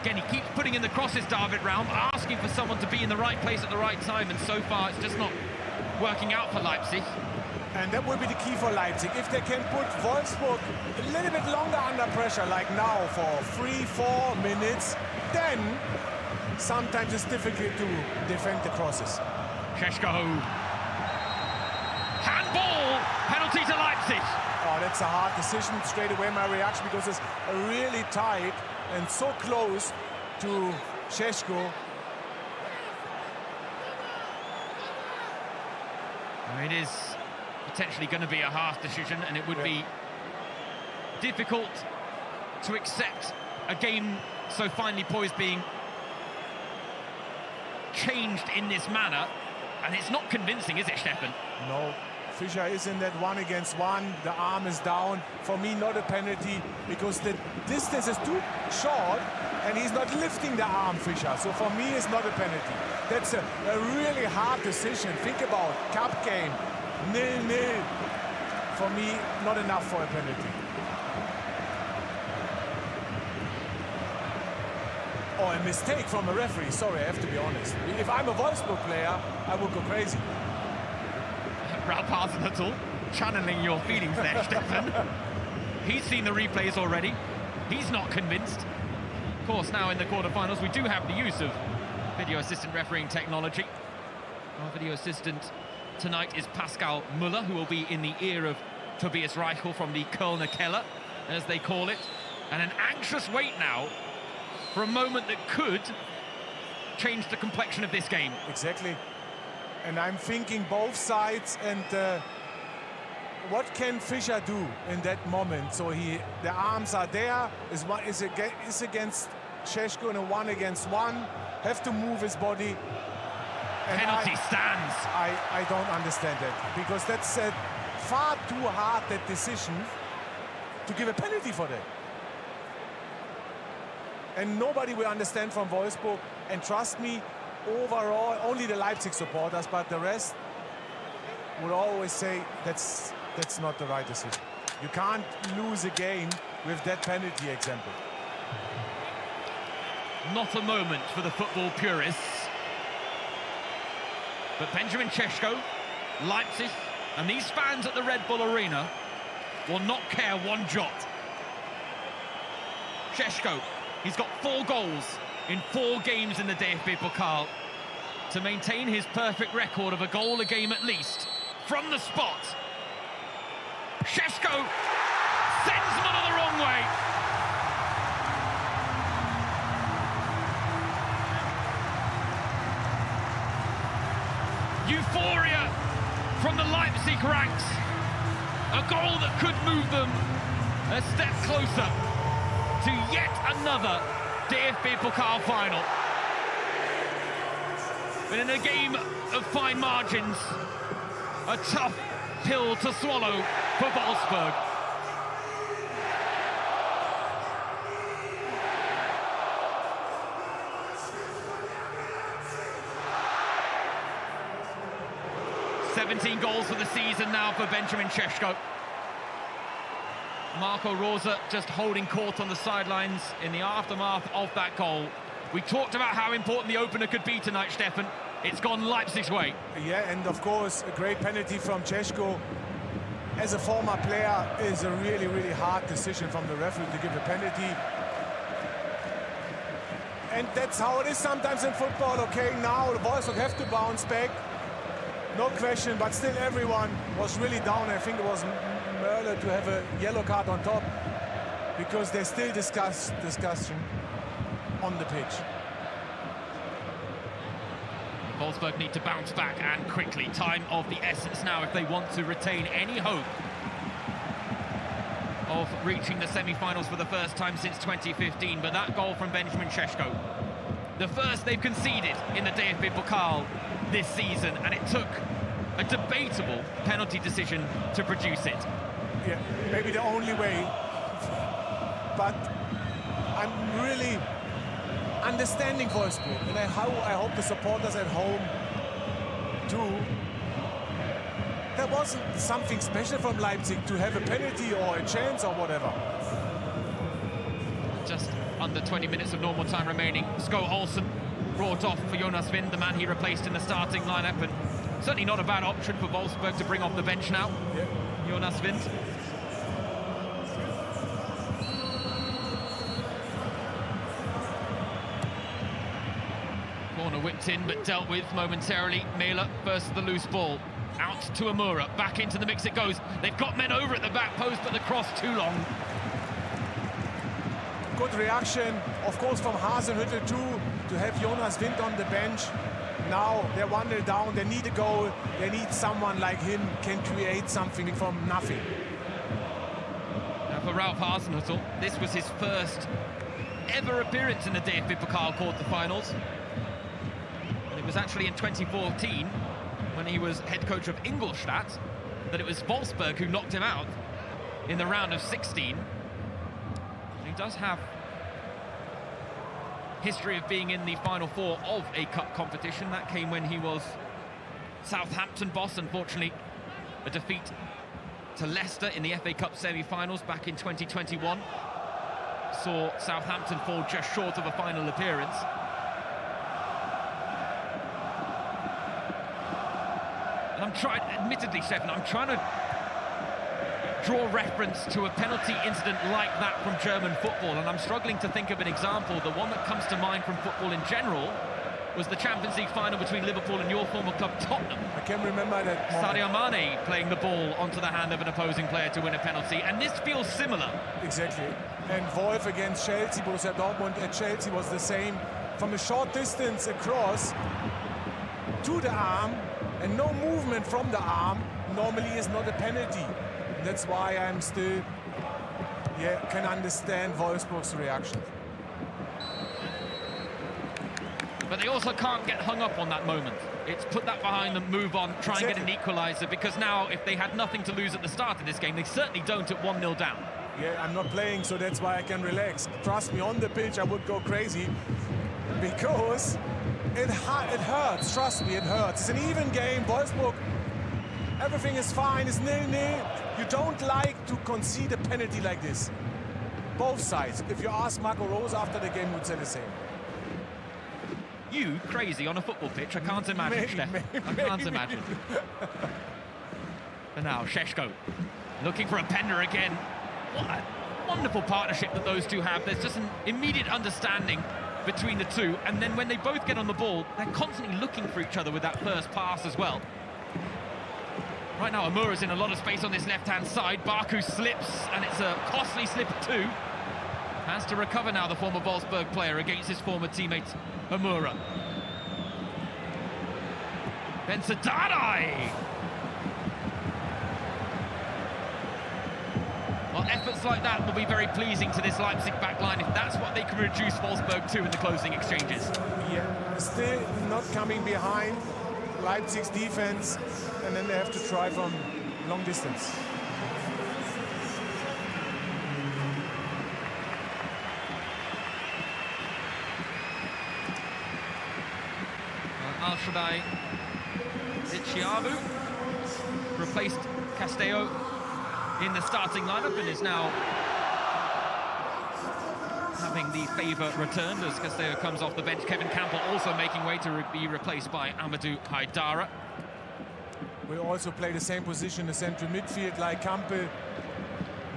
Again, he keeps putting in the crosses, David Raum, asking for someone to be in the right place at the right time, and so far it's just not working out for Leipzig. And that will be the key for Leipzig. If they can put Wolfsburg a little bit longer under pressure, like now, for 3-4 minutes, then sometimes it's difficult to defend the crosses. Šeško. Handball! Penalty to Leipzig. Oh, that's a hard decision. Straight away my reaction, because it's really tight and so close to Šeško. It is potentially going to be a harsh decision, and it would be difficult to accept a game so finely poised being changed in this manner. And it's not convincing, is it, Stefan? No. Fischer is in that 1-against-1. The arm is down. For me, not a penalty, because the distance is too short and he's not lifting the arm, Fischer. So for me, it's not a penalty. That's a really hard decision. Think about cup game, 0-0. For me, not enough for a penalty. Oh, a mistake from a referee. Sorry, I have to be honest. If I'm a Wolfsburg player, I would go crazy. Ralph Hasenhüttl channeling your feelings there, Stefan. He's seen the replays already. He's not convinced. Of course, now in the quarterfinals, we do have the use of video assistant refereeing technology. Our video assistant tonight is Pascal Müller, who will be in the ear of Tobias Reichel from the Kölner Keller, as they call it. And an anxious wait now for a moment that could change the complexion of this game. Exactly. And I'm thinking both sides, and what can Fischer do in that moment? So the arms are there, is against Šeško in a 1-against-1, have to move his body. And penalty stands. I don't understand that, because that's far too hard, that decision, to give a penalty for that. And nobody will understand from Wolfsburg, and trust me, overall, only the Leipzig supporters, but the rest would always say that's not the right decision. You can't lose a game with that penalty example. Not a moment for the football purists. But Benjamin Šeško, Leipzig, and these fans at the Red Bull Arena will not care one jot. Šeško, he's got 4 goals in 4 games in the DFB Pokal to maintain his perfect record of a goal a game at least from the spot. Šeško sends Müller the wrong way. Euphoria from the Leipzig ranks. A goal that could move them a step closer to yet another DFB Pokal final. But in a game of fine margins, a tough pill to swallow for Wolfsburg. "17 goals for the season now for Benjamin Šeško. Marco Rosa just holding court on the sidelines in the aftermath of that goal. We talked about how important the opener could be tonight, Stefan. It's gone Leipzig's way. Yeah, and of course, a great penalty from Šeško. As a former player, is a really, really hard decision from the referee to give a penalty. And that's how it is sometimes in football. Okay, now the Wolfsburg have to bounce back. No question, but still everyone was really down. I think it was Möller to have a yellow card on top, because there's still discussion on the pitch. Wolfsburg need to bounce back, and quickly. Time of the essence now if they want to retain any hope of reaching the semi-finals for the first time since 2015, but that goal from Benjamin Šeško, the first they've conceded in the DFB Pokal this season, and it took a debatable penalty decision to produce it. Yeah, maybe the only way, but I'm really understanding Wolfsburg, and I hope the supporters at home too. There wasn't something special from Leipzig to have a penalty or a chance or whatever. Just under 20 minutes of normal time remaining. Sko Olsen brought off for Jonas Wind, the man he replaced in the starting lineup, and certainly not a bad option for Wolfsburg to bring off the bench now. Yeah. Jonas Wind. Corner whipped in but dealt with momentarily. Mela versus the loose ball. Out to Amura, back into the mix it goes. They've got men over at the back post, but the cross too long. Good reaction, of course, from Hasenhüttl too, to have Jonas Wind on the bench. Now they're 1-0 down, they need a goal, they need someone like him, can create something from nothing. Now for Ralf Hasenhüttl, this was his first ever appearance in the DFB Pokal quarter-finals. And it was actually in 2014, when he was head coach of Ingolstadt, that it was Wolfsburg who knocked him out in the round of 16. He does have history of being in the final four of a cup competition. That came when he was Southampton boss. Unfortunately, a defeat to Leicester in the FA Cup semi-finals back in 2021 saw Southampton fall just short of a final appearance. I'm trying, admittedly, Stefan, I'm trying to draw reference to a penalty incident like that from German football, and I'm struggling to think of an example. The one that comes to mind from football in general was the Champions League final between Liverpool and your former club Tottenham. I can remember that moment. Sadio Mane playing the ball onto the hand of an opposing player to win a penalty, and this feels similar. Exactly. And Wolf against Chelsea, Borussia Dortmund at Chelsea was the same. From a short distance across to the arm, and no movement from the arm normally is not a penalty. That's why I'm still, can understand Wolfsburg's reaction. But they also can't get hung up on that moment. It's put that behind them, move on, try and get an equaliser, because now if they had nothing to lose at the start of this game, they certainly don't at 1-0 down. Yeah, I'm not playing, so that's why I can relax. Trust me, on the pitch I would go crazy, because it hurts. Trust me, it hurts. It's an even game. Wolfsburg, everything is fine. It's 0-0. You don't like to concede a penalty like this. Both sides. If you ask Marco Rose after the game, he would say the same. You crazy on a football pitch? I can't imagine, Stefan. I can't imagine. And now Šeško looking for a Pender again. What a wonderful partnership that those two have. There's just an immediate understanding between the two, and then when they both get on the ball, they're constantly looking for each other with that first pass as well. Right now, Amura's in a lot of space on this left-hand side. Baku slips, and it's a costly slip too. Has to recover now, the former Wolfsburg player, against his former teammate, Amura. Ben Sadadai! Well, efforts like that will be very pleasing to this Leipzig backline if that's what they can reduce Wolfsburg to in the closing exchanges. Yeah, still not coming behind Leipzig's defense, and then they have to try from long distance. Al-Shaddai Ichiabu replaced Castello in the starting lineup and is now having the favour returned as Castello comes off the bench. Kevin Campbell also making way to be replaced by Amadou Haidara. We also play the same position in the central midfield like Campbell.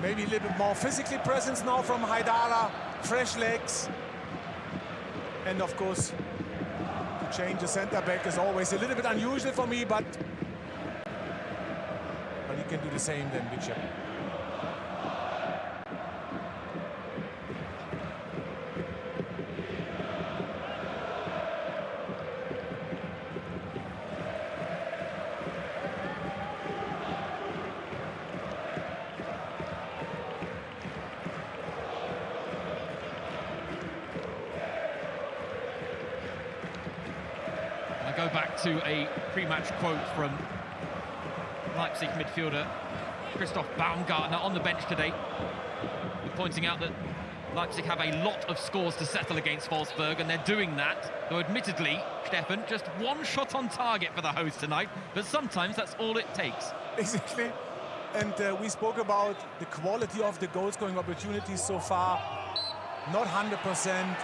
Maybe a little bit more physically presence now from Haidara, fresh legs. And of course, to change the centre back is always a little bit unusual for me, but he can do the same then, Bicep. go back to a pre-match quote from Leipzig midfielder Christoph Baumgartner on the bench today, pointing out that Leipzig have a lot of scores to settle against Wolfsburg, and they're doing that, though admittedly, Stefan, just one shot on target for the host tonight, but sometimes that's all it takes. Exactly. And we spoke about the quality of the goal-scoring opportunities so far. Not 100%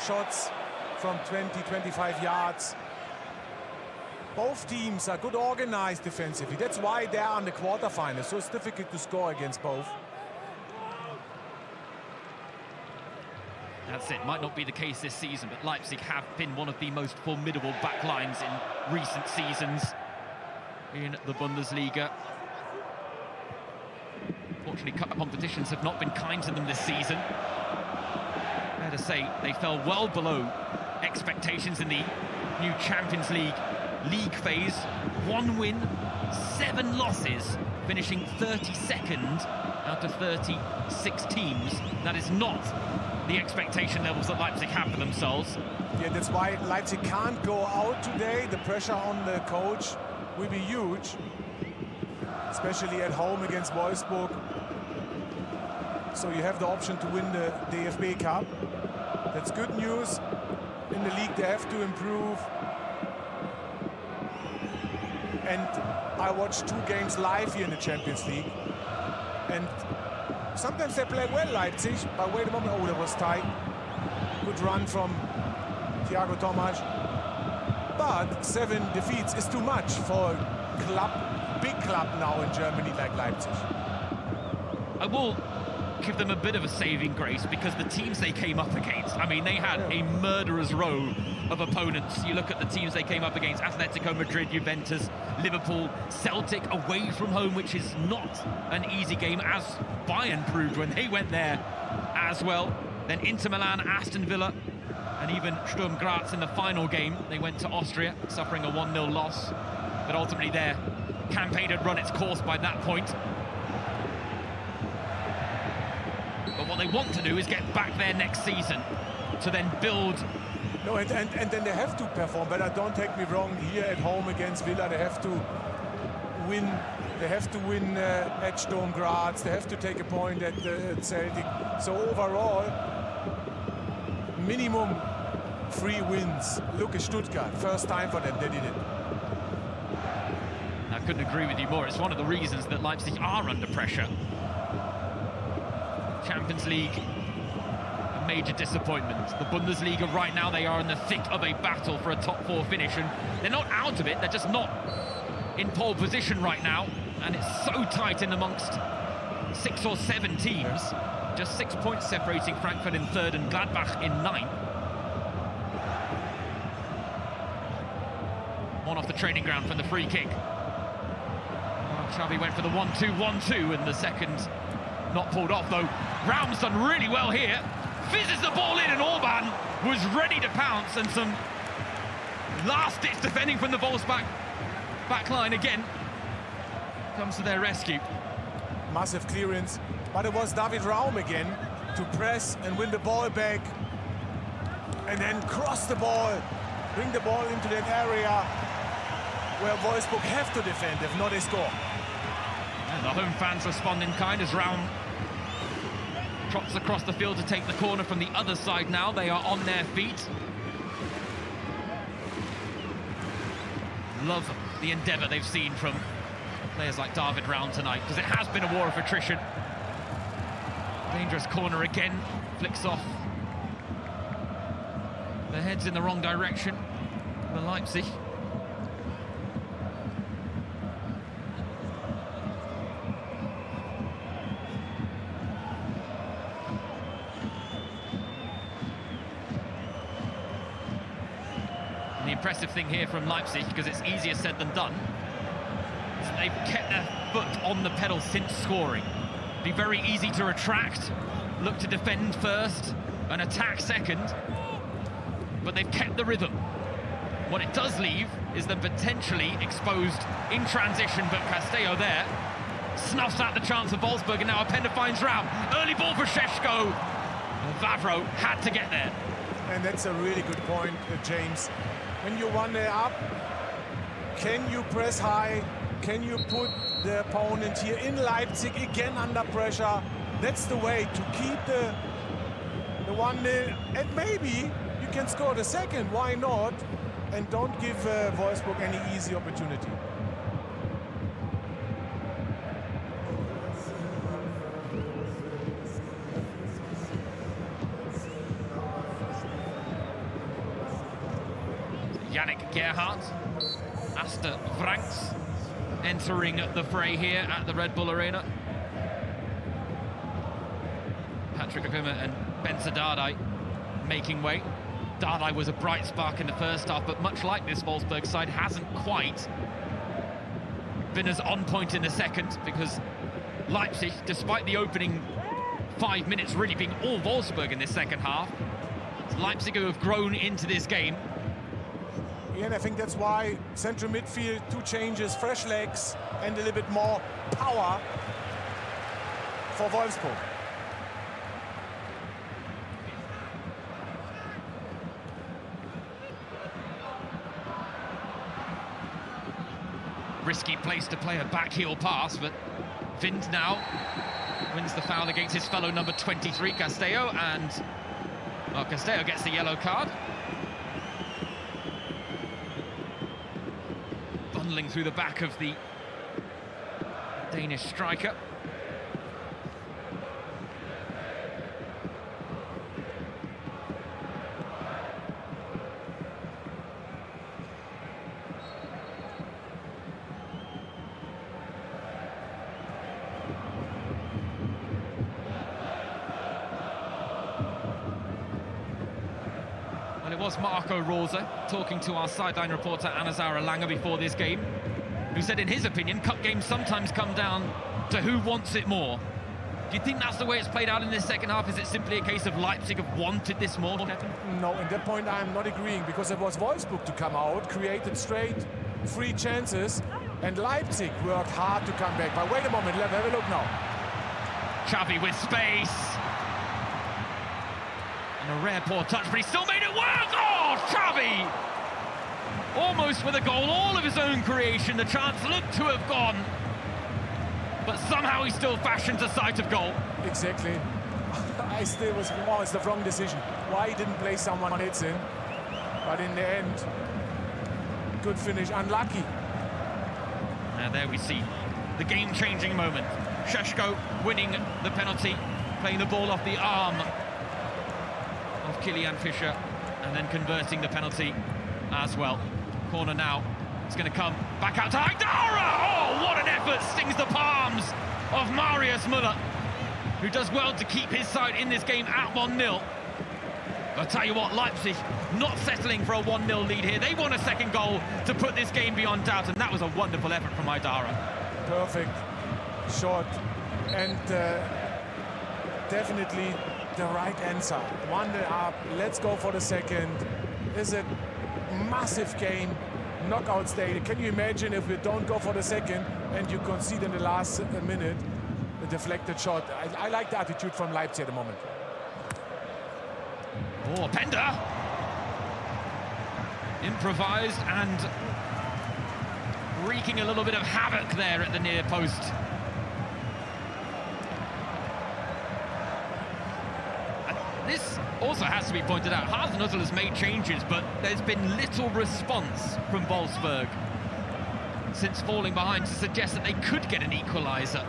shots from 20, 25 yards. Both teams are good organized defensively. That's why they are in the quarterfinals. So it's difficult to score against both. That's it. Might not be the case this season, but Leipzig have been one of the most formidable backlines in recent seasons in the Bundesliga. Fortunately, cup competitions have not been kind to them this season. Fair to say, they fell well below expectations in the new Champions League phase. 1 win, 7 losses, finishing 32nd out of 36 teams. That is not the expectation levels that Leipzig have for themselves. Yeah, that's why Leipzig can't go out today. The pressure on the coach will be huge, especially at home against Wolfsburg. So you have the option to win the DFB Cup. That's good news. In the league, they have to improve. And I watched 2 games live here in the Champions League. And sometimes they play well, Leipzig, but wait a moment, oh, that was tight. Good run from Thiago Tomas. But 7 defeats is too much for a big club now in Germany like Leipzig. I will give them a bit of a saving grace because the teams they came up against, I mean, they had a murderer's row of opponents. You look at the teams they came up against: Atletico Madrid, Juventus, Liverpool, Celtic away from home, which is not an easy game, as Bayern proved when they went there as well. Then Inter Milan, Aston Villa, and even Sturm Graz in the final game. They went to Austria, suffering a 1-0 loss, but ultimately their campaign had run its course by that point. But what they want to do is get back there next season to then build. No, and then they have to perform better. Don't take me wrong. Here at home against Villa, they have to win. They have to win at Sturm Graz. They have to take a point at Celtic. So overall, minimum 3 wins. Look at Stuttgart. First time for them, they did it. I couldn't agree with you more. It's one of the reasons that Leipzig are under pressure. Champions League, a major disappointment. The Bundesliga right now, they are in the thick of a battle for a top 4 finish, and they're not out of it, they're just not in pole position right now, and it's so tight in amongst 6 or 7 teams. Just 6 points separating Frankfurt in 3rd and Gladbach in 9th. One off the training ground from the free kick. Xavi went for the 1-2-1-2, and the second not pulled off, though. Raum's done really well here. Fizzes the ball in, and Orban was ready to pounce, and some last-ditch defending from the Wolfsburg back line again comes to their rescue. Massive clearance, but it was David Raum again to press and win the ball back, and then cross the ball, bring the ball into that area where Wolfsburg have to defend. If not, they score. And the home fans respond in kind as Raum trots across the field to take the corner from the other side now. They are on their feet. Love the endeavour they've seen from players like David Raum tonight, because it has been a war of attrition. Dangerous corner again, flicks off. The head's in the wrong direction for Leipzig. The impressive thing here from Leipzig, because it's easier said than done, is they've kept their foot on the pedal since scoring. Be very easy to retract, look to defend first and attack second, but they've kept the rhythm. What it does leave is them potentially exposed in transition, but Castello there snuffs out the chance of Wolfsburg, and now Openda finds Raum. Early ball for Šeško. Vavro had to get there. And that's a really good point, James. when you're 1-0 up, can you press high? Can you put the opponent here in Leipzig again under pressure? That's the way to keep the 1-0, and maybe you can score the second. Why not? And don't give Wolfsburg any easy opportunity. Yannick Gerhardt, Aster Franks entering the fray here at the Red Bull Arena. Patrick Wimmer and Benza Dardai making way. Dardai was a bright spark in the first half, but much like this Wolfsburg side, hasn't quite been as on point in the second, because Leipzig, despite the opening 5 minutes really being all Wolfsburg in this second half, it's Leipzig who have grown into this game. Yeah, and I think that's why central midfield, 2 changes, fresh legs, and a little bit more power for Wolfsburg. Risky place to play a backheel pass, but Vind now wins the foul against his fellow number 23, Castello, and well, Castello gets the yellow card. Bundling through the back of the Danish striker. Well, it was Marco Rosa talking to our sideline reporter Anazara Langer before this game, who said in his opinion cup games sometimes come down to who wants it more. Do you think that's the way it's played out in this second half? Is it simply a case of Leipzig have wanted this more? No, at that point I'm not agreeing, because it was Wolfsburg to come out, created straight 3 chances, and Leipzig worked hard to come back. But wait a moment, let's have a look now. Xavi with space. And a rare poor touch, but he still made it work! Oh, Xavi! Almost with a goal, all of his own creation. The chance looked to have gone, but somehow he still fashions a sight of goal. Exactly. I still was, oh, it's the wrong decision. Why he didn't play someone hits in? But in the end, good finish, unlucky. Now there we see the game-changing moment. Šeško winning the penalty, playing the ball off the arm of Kilian Fischer, and then converting the penalty as well. Corner now, it's going to come back out to Haidara! Oh, what an effort, stings the palms of Marius Müller, who does well to keep his side in this game at 1-0. I'll tell you what, Leipzig not settling for a 1-0 lead here. They want a second goal to put this game beyond doubt, and that was a wonderful effort from Haidara. Perfect shot, and definitely the right answer. 1-0 up, let's go for the second. It's a massive game, knockout stage. Can you imagine if we don't go for the second and you concede in the last minute a deflected shot? I like the attitude from Leipzig at the moment. Oh, Pender! Improvised and wreaking a little bit of havoc there at the near post. This also has to be pointed out. Hasenhüttl has made changes, but there's been little response from Wolfsburg since falling behind to suggest that they could get an equaliser,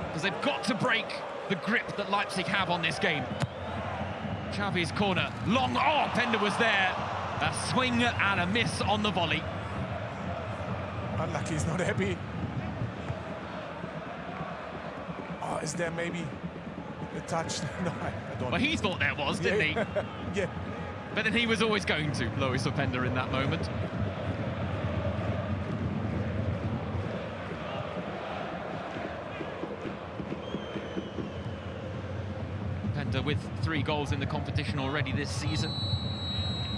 because they've got to break the grip that Leipzig have on this game. Xavi's corner, long, oh, Pender was there. A swing and a miss on the volley. Unlucky, he's not happy. Oh, is there maybe a touch? No, I don't. Well, he thought there was, didn't he? Yeah. But then he was always going to, Lois Openda, in that moment. Openda with 3 goals in the competition already this season.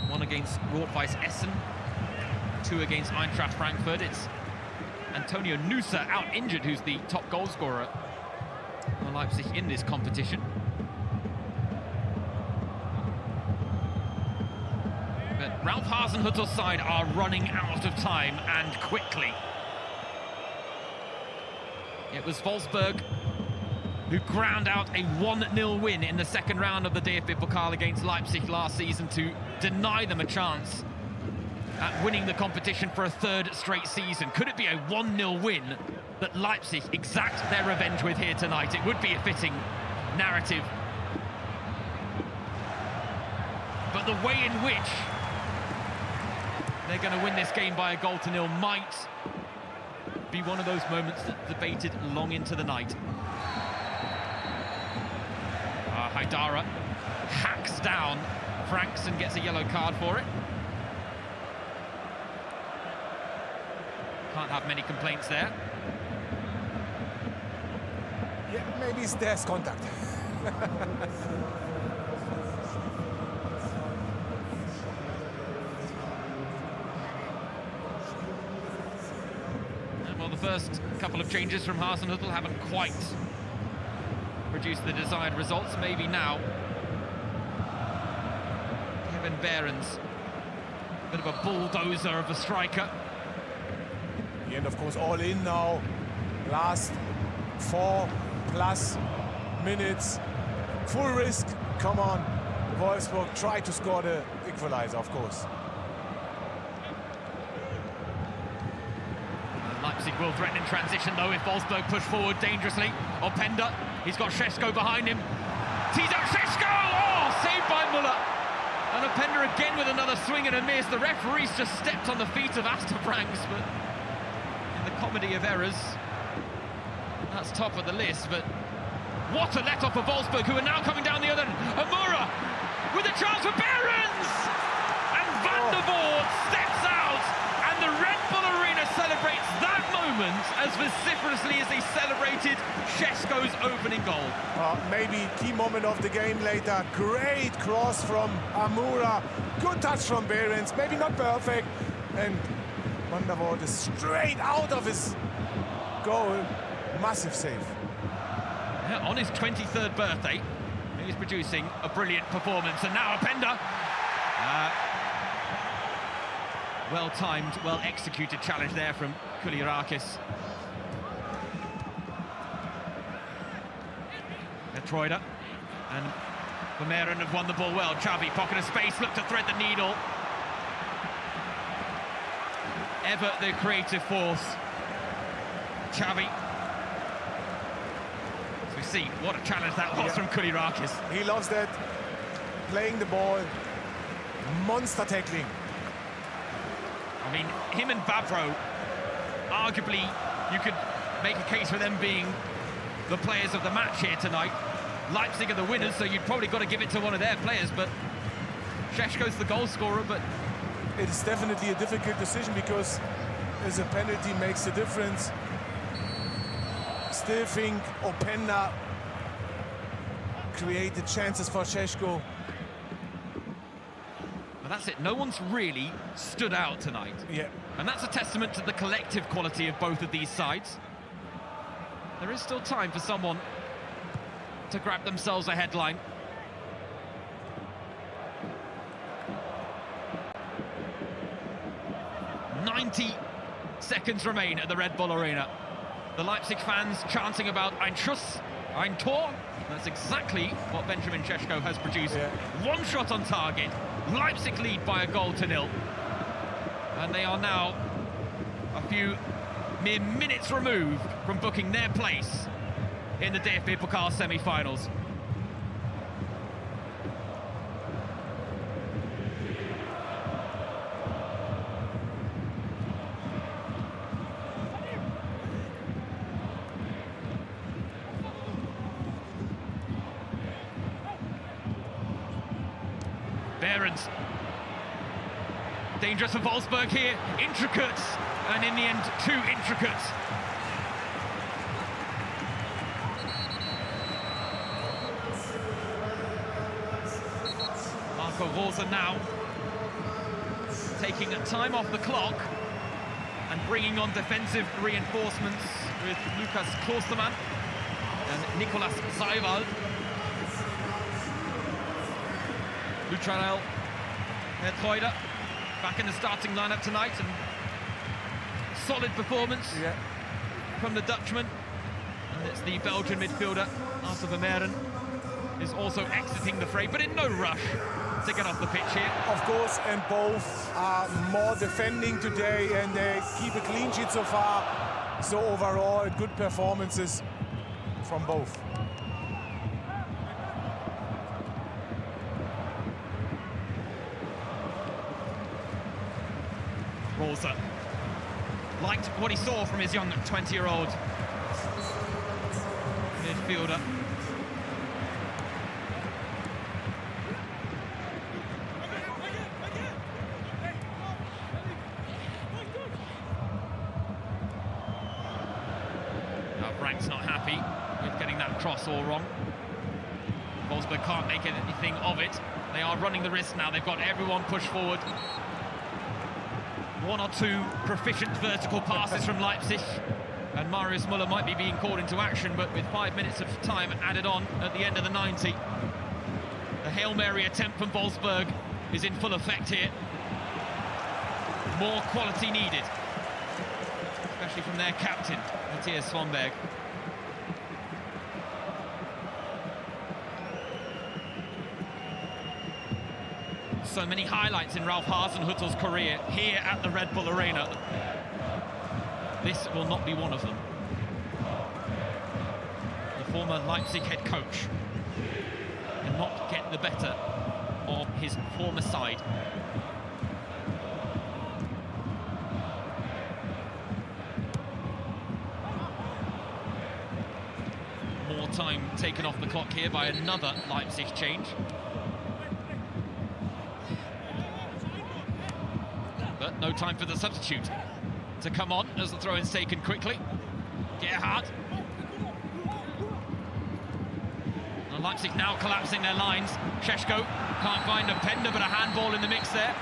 1 against Rot-Weiss Essen, 2 against Eintracht Frankfurt. It's Antonio Nusa, out injured, who's the top goal scorer for Leipzig in this competition. But Ralph Hasenhüttl's side are running out of time, and quickly. It was Wolfsburg who ground out a 1-0 win in the second round of the DFB Pokal against Leipzig last season to deny them a chance at winning the competition for a third straight season. Could it be a 1-0 win that Leipzig exact their revenge with here tonight? It would be a fitting narrative. But the way in which they're going to win this game by 1-0 might be one of those moments that's debated long into the night. Haidara hacks down Franks and gets a yellow card for it. Can't have many complaints there. Yeah, maybe there's contact. Well, the first couple of changes from Hasenhüttl haven't quite produced the desired results. Maybe now. Kevin Behrens, a bit of a bulldozer of a striker. And of course, all in now. Last 4+ minutes. Full risk. Come on. Wolfsburg try to score the equalizer, of course. Leipzig will threaten in transition, though, if Wolfsburg push forward dangerously. Openda, he's got Šeško behind him. Tees out Šeško! Oh, saved by Müller. And Openda again with another swing and a miss. The referee's just stepped on the feet of Astor Franks, but in the comedy of errors, that's top of the list. But what a let-off for Wolfsburg, who are now coming down the other end. Amura with a chance for Behrens! And Van der Voort steps out, and the Red Bull Arena celebrates that moment as vociferously as they celebrated Šeško's opening goal. Maybe key moment of the game later. Great cross from Amura. Good touch from Behrens. Maybe not perfect. And Van der Voort is straight out of his goal. Massive save. Yeah, on his 23rd birthday, he's producing a brilliant performance. And now Openda. Well-timed, well-executed challenge there from Kulierakis. Troida and Vermeeren have won the ball well. Xavi, pocket of space, look to thread the needle. Ever the creative force. Xavi. So we see what a challenge that was from Kulierakis. He loves that. Playing the ball. Monster tackling. I mean, him and Babro, arguably, you could make a case for them being the players of the match here tonight. Leipzig are the winners, so you'd probably got to give it to one of their players, but Šeško's the goal scorer, but it's definitely a difficult decision because as a penalty makes a difference. Still think Openda created chances for Šeško. But that's it, no one's really stood out tonight. Yeah. And that's a testament to the collective quality of both of these sides. There is still time for someone to grab themselves a headline. "90 seconds remain at the Red Bull Arena. The Leipzig fans chanting about Ein Schuss, ein Tor. That's exactly what Benjamin Šeško has produced. Yeah. One shot on target. Leipzig lead by 1-0. And they are now a few mere minutes removed from booking their place in the DFB Pokal semi-finals. Behrens. Dangerous for Wolfsburg here. Intricate, and in the end, too intricate. Marco Rose now taking time off the clock and bringing on defensive reinforcements with Lukas Klostermann and Nicolas Seiwald. Lucarel, Troida, back in the starting lineup tonight, and solid performance from the Dutchman. And it's the Belgian midfielder, Arthur Vermeeren, is also exiting the fray, but in no rush to get off the pitch here. Of course, and both are more defending today, and they keep a clean sheet so far. So overall, good performances from both. Rolza liked what he saw from his young 20-year-old midfielder. Now Frank's not happy with getting that cross all wrong. Wolfsburg can't make anything of it. They are running the risk now. They've got everyone pushed forward. One or two proficient vertical passes from Leipzig, and Marius Muller might be being called into action, but with 5 minutes of time added on at the end of the 90. The Hail Mary attempt from Wolfsburg is in full effect here. More quality needed, especially from their captain, Matthias Swanberg. So many highlights in Ralph Hasenhüttl's career here at the Red Bull Arena. This will not be one of them. The former Leipzig head coach cannot get the better of his former side. More time taken off the clock here by another Leipzig change. But no time for the substitute to come on as the throw-in's taken quickly. Gerhardt. And Leipzig now collapsing their lines. Šeško can't find a Pender, but a handball in the mix there.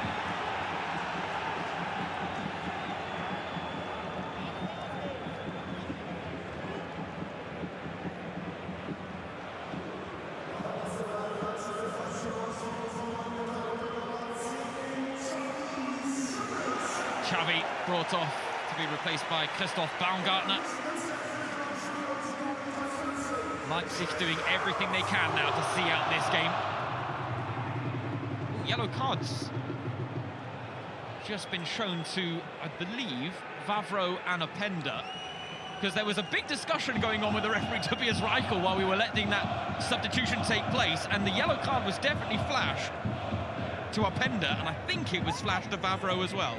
Xavi brought off to be replaced by Christoph Baumgartner. Leipzig doing everything they can now to see out this game. Yellow cards just been shown to, I believe, Vavro and Openda, because there was a big discussion going on with the referee Tobias Reichel while we were letting that substitution take place, and the yellow card was definitely flashed to Openda, and I think it was flashed to Vavro as well.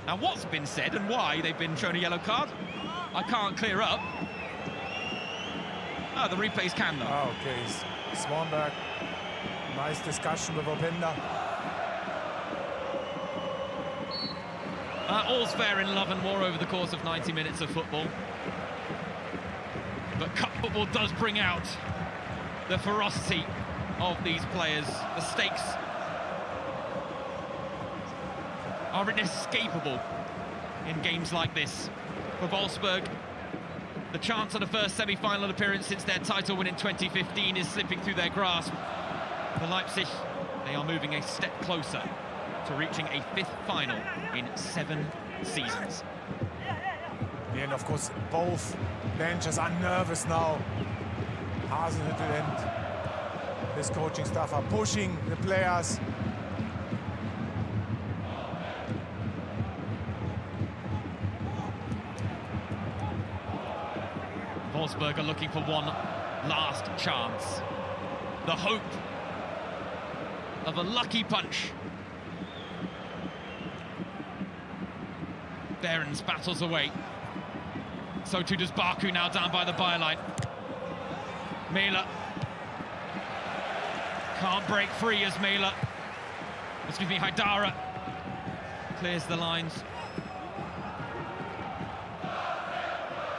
Now, what's been said and why they've been shown a yellow card, I can't clear up. Oh, the replays can, though. Oh, okay, Swanberg, nice discussion with Openda. All's fair in love and war over the course of 90 minutes of football. But cup football does bring out the ferocity of these players. The stakes are inescapable in games like this. For Wolfsburg, the chance of the first semi-final appearance since their title win in 2015 is slipping through their grasp. For Leipzig, they are moving a step closer to reaching a fifth final in 7 seasons. Yeah, and of course, both benches are nervous now. Hasenhüttl and his coaching staff are pushing the players. Wolfsburg are looking for one last chance. The hope of a lucky punch. Behrens battles away. So too does Baku, now down by the byline. Mela can't break free as Haidara clears the lines.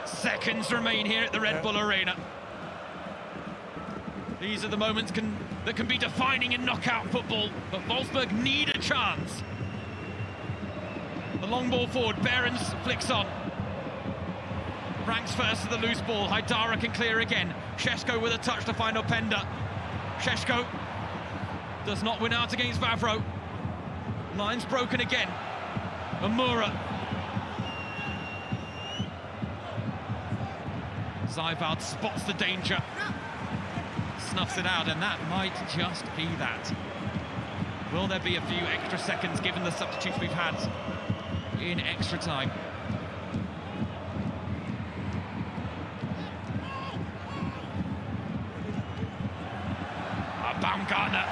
Seconds remain here at the Red Bull Arena. These are the moments that can be defining in knockout football, but Wolfsburg need a chance. The long ball forward, Behrens flicks on. Franks first to the loose ball, Haidara can clear again. Šeško with a touch to find Openda. Šeško does not win out against Vavro. Line's broken again. Amura. Zivald spots the danger. Snuffs it out, and that might just be that. Will there be a few extra seconds given the substitutes we've had in extra time? Baumgartner.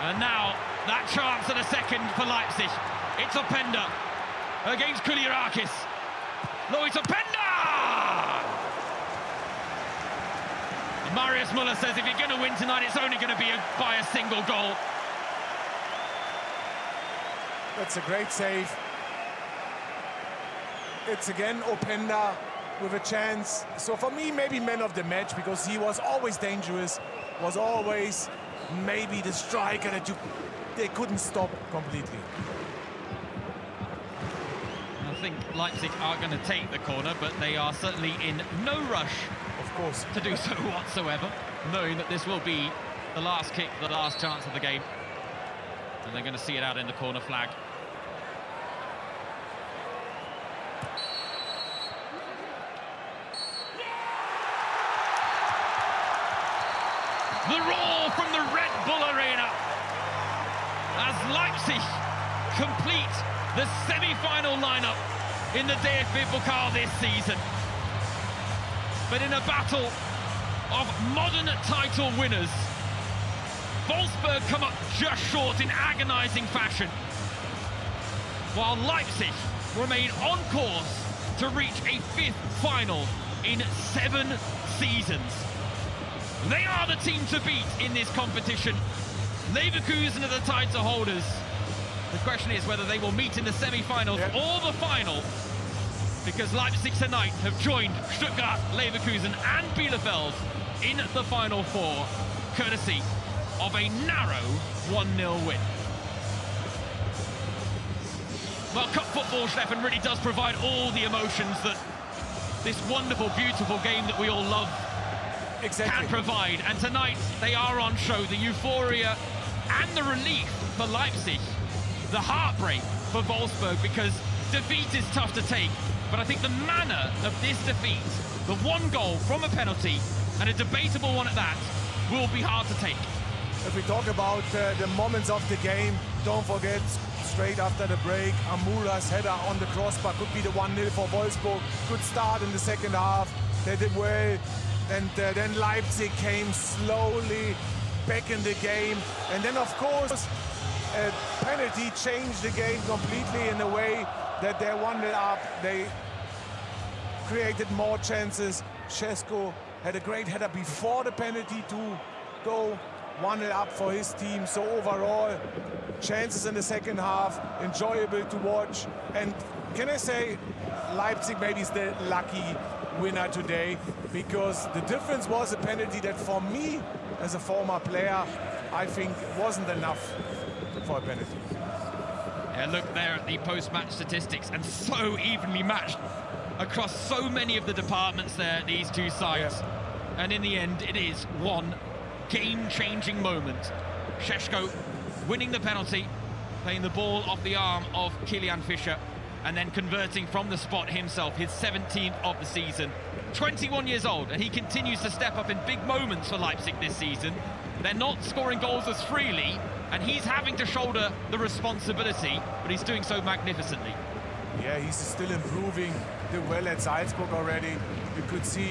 And now that chance at a second for Leipzig. It's Openda against Koulirakis. Lois Openda! Marius Müller says if you're going to win tonight, it's only going to be by a single goal. That's a great save. It's again Openda with a chance. So for me, maybe man of the match, because he was always dangerous, was always maybe the striker that they couldn't stop completely. I think Leipzig are going to take the corner, but they are certainly in no rush, of course, to do so whatsoever, knowing that this will be the last kick, the last chance of the game. And they're going to see it out in the corner flag. The roar from the Red Bull Arena as Leipzig complete the semi-final lineup in the DFB Pokal this season. But in a battle of modern title winners, Wolfsburg come up just short in agonising fashion, while Leipzig remain on course to reach a fifth final in 7 seasons. They are the team to beat in this competition. Leverkusen are the title holders. The question is whether they will meet in the semi-finals or the final, because Leipzig tonight have joined Stuttgart, Leverkusen and Bielefeld in the Final Four, courtesy of a narrow 1-0 win. Well, cup football, Stefan, really does provide all the emotions that this wonderful, beautiful game that we all love can provide. And tonight, they are on show. The euphoria and the relief for Leipzig. The heartbreak for Wolfsburg, because defeat is tough to take. But I think the manner of this defeat, the one goal from a penalty, and a debatable one at that, will be hard to take. If we talk about the moments of the game, don't forget, straight after the break, Amura's header on the crossbar could be the 1-0 for Wolfsburg. Good start in the second half. They did well. And then Leipzig came slowly back in the game. And then, of course, a penalty changed the game completely in a way that they 1-0 up. They created more chances. Šeško had a great header before the penalty to go 1-0 up for his team. So overall, chances in the second half, enjoyable to watch. And can I say, Leipzig maybe is the lucky winner today, because the difference was a penalty that for me, as a former player, I think wasn't enough for a penalty. Yeah, look there at the post-match statistics, and so evenly matched across so many of the departments there, these two sides. Yeah. And in the end, it is one game-changing moment. Šeško winning the penalty, playing the ball off the arm of Kilian Fischer, and then converting from the spot himself, his 17th of the season. 21 years old, and he continues to step up in big moments for Leipzig this season. They're not scoring goals as freely, and he's having to shoulder the responsibility, but he's doing so magnificently. Yeah, he's still improving. Did well at Salzburg already. You could see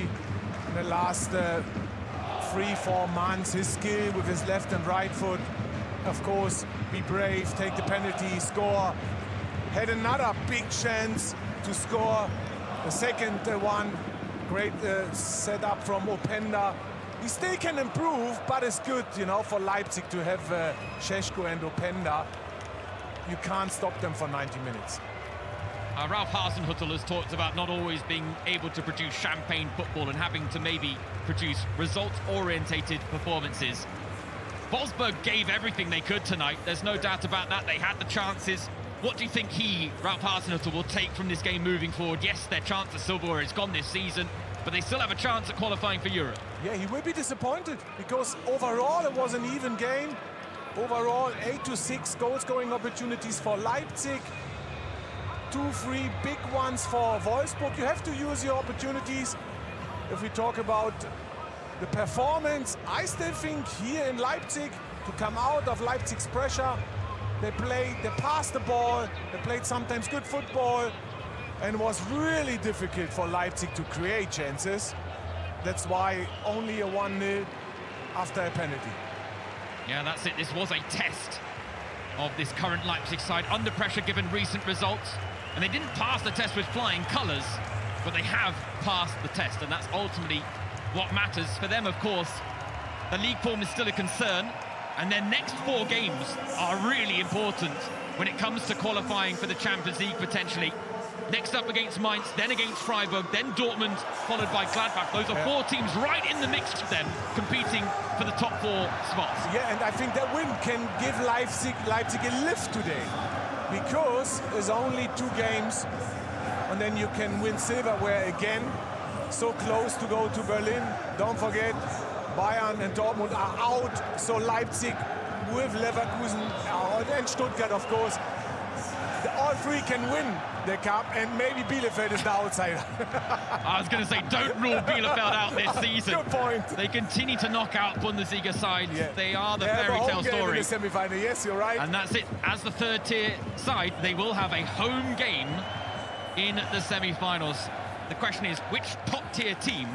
in the last 3-4 months his skill with his left and right foot. Of course, be brave, take the penalty, score. Had another big chance to score. The second one, great setup from Openda. He still can improve, but it's good, you know, for Leipzig to have Šeško and Openda. You can't stop them for 90 minutes. Ralf Hasenhüttl has talked about not always being able to produce champagne football and having to maybe produce result-orientated performances. Wolfsburg gave everything they could tonight. There's no doubt about that. They had the chances. What do you think Ralf Hasenhüttl, will take from this game moving forward? Yes, their chance of silverware is gone this season, but they still have a chance at qualifying for Europe. Yeah, he will be disappointed, because overall it was an even game. overall 8 to 6 goal scoring opportunities for Leipzig. 2-3 big ones for Wolfsburg. You have to use your opportunities. If we talk about the performance, I still think here in Leipzig, to come out of Leipzig's pressure, they passed the ball, they played sometimes good football, and it was really difficult for Leipzig to create chances. That's why only a 1-0 after a penalty. Yeah, that's it. This was a test of this current Leipzig side under pressure given recent results. And they didn't pass the test with flying colours, but they have passed the test, and that's ultimately what matters. For them, of course, the league form is still a concern, and their next 4 games are really important when it comes to qualifying for the Champions League potentially. Next up against Mainz, then against Freiburg, then Dortmund, followed by Gladbach. Those are 4 teams right in the mix for them, competing for the top 4 spots. Yeah, and I think that win can give Leipzig a lift today, because there's only 2 games, and then you can win silverware again. So close to go to Berlin. Don't forget, Bayern and Dortmund are out, so Leipzig with Leverkusen and Stuttgart, of course, all 3 can win the cup, and maybe Bielefeld is the outsider. I was going to say, don't rule Bielefeld out this season. Good point. They continue to knock out Bundesliga sides. Yeah. They are the They have a fairy home tale game story. in the semi-final. Yes, you're right. And that's it. As the 3rd-tier side, they will have a home game in the semi-finals. The question is, which top-tier team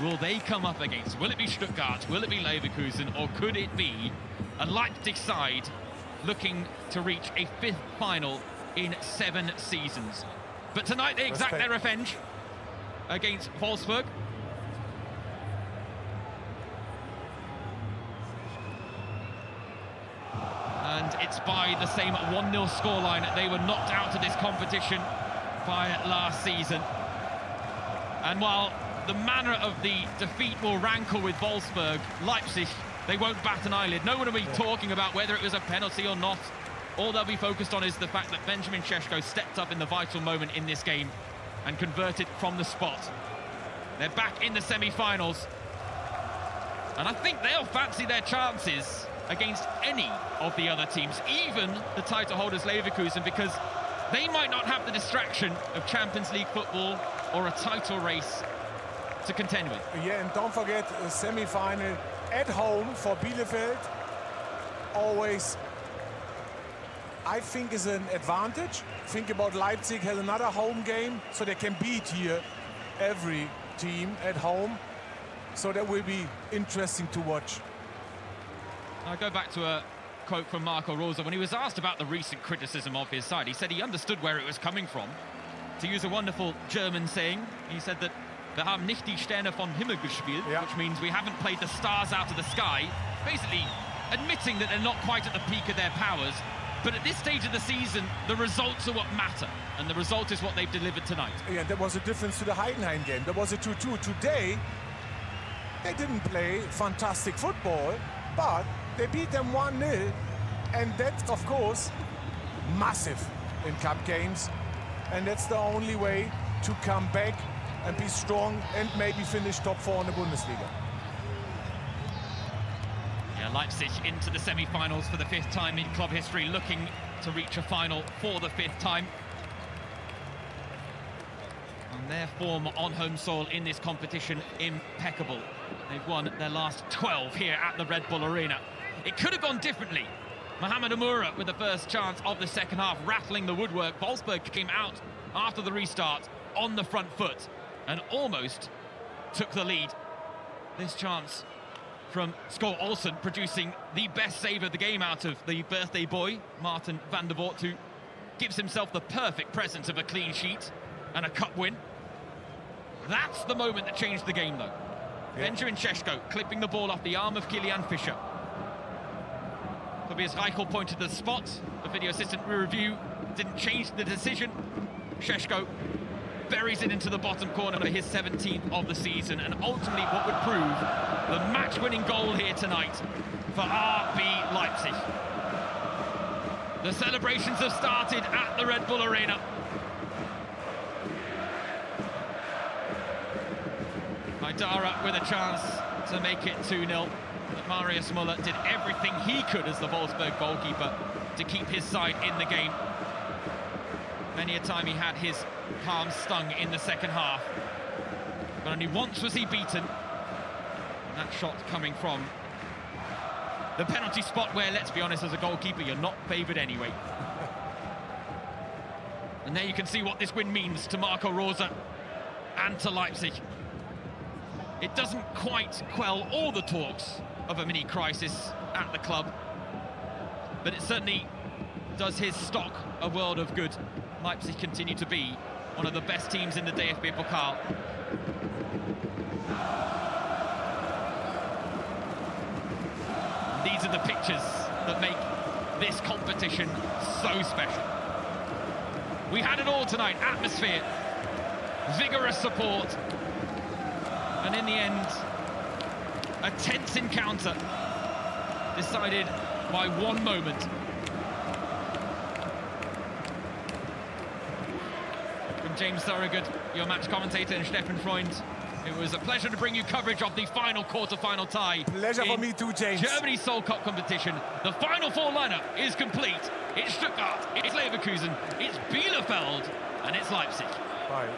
will they come up against? Will it be Stuttgart? Will it be Leverkusen? Or could it be a Leipzig side looking to reach a 5th final in 7 seasons? But tonight they exact their revenge against Wolfsburg. And it's by the same 1-0 scoreline. They were knocked out of this competition by last season. And while the manner of the defeat will rankle with Wolfsburg, Leipzig, they won't bat an eyelid. No one will be talking about whether it was a penalty or not. All they'll be focused on is the fact that Benjamin Šeško stepped up in the vital moment in this game and converted from the spot. They're back in the semi-finals, and I think they'll fancy their chances against any of the other teams, even the title holders Leverkusen, because they might not have the distraction of Champions League football or a title race to contend with. Yeah, and don't forget a semi-final at home for Bielefeld. Always, I think, is an advantage. Think about Leipzig has another home game, so they can beat here every team at home. So that will be interesting to watch. I'll go back to a quote from Marco Rosa. When he was asked about the recent criticism of his side, he said he understood where it was coming from. To use a wonderful German saying, he said that wir haben nicht die Sterne vom Himmel gespielt, which means we haven't played the stars out of the sky, basically admitting that they're not quite at the peak of their powers. But at this stage of the season, the results are what matter, and the result is what they've delivered tonight. Yeah, there was a difference to the Heidenheim game. There was a 2-2. Today, they didn't play fantastic football, but they beat them 1-0, and that's, of course, massive in cup games. And that's the only way to come back and be strong and maybe finish top 4 in the Bundesliga. Yeah, Leipzig into the semi-finals for the 5th time in club history, looking to reach a final for the 5th time. And their form on home soil in this competition, impeccable. They've won their last 12 here at the Red Bull Arena. It could have gone differently. Mohamed Amoura with the first chance of the second half, rattling the woodwork. Wolfsburg came out after the restart on the front foot and almost took the lead. This chance from Skol Olsen producing the best save of the game out of the birthday boy, Martin van der Voort, who gives himself the perfect presence of a clean sheet and a cup win. That's the moment that changed the game, though. Yeah. Benjamin Šeško clipping the ball off the arm of Kilian Fischer. Tobias Reichel pointed to the spot. The video assistant review didn't change the decision. Šeško buries it into the bottom corner for his 17th of the season, and ultimately what would prove the match-winning goal here tonight for RB Leipzig. The celebrations have started at the Red Bull Arena. Haidara with a chance to make it 2-0. that Marius Müller did everything he could as the Wolfsburg goalkeeper to keep his side in the game. Many a time he had his palm stung in the second half, but only once was he beaten. And that shot coming from the penalty spot where, let's be honest, as a goalkeeper, you're not favoured anyway. And there you can see what this win means to Marco Rose and to Leipzig. It doesn't quite quell all the talks of a mini crisis at the club, but it certainly does his stock a world of good. Leipzig continue to be one of the best teams in the DFB Pokal. These are the pictures that make this competition so special. We had it all tonight: atmosphere, vigorous support, and in the end, a tense encounter decided by one moment. From James Thorogood, your match commentator, and Steffen Freund, it was a pleasure to bring you coverage of the final quarter-final tie. Pleasure for me too, James. Germany's Soul Cup competition. The final four lineup is complete. It's Stuttgart, it's Leverkusen, it's Bielefeld, and it's Leipzig. Bye.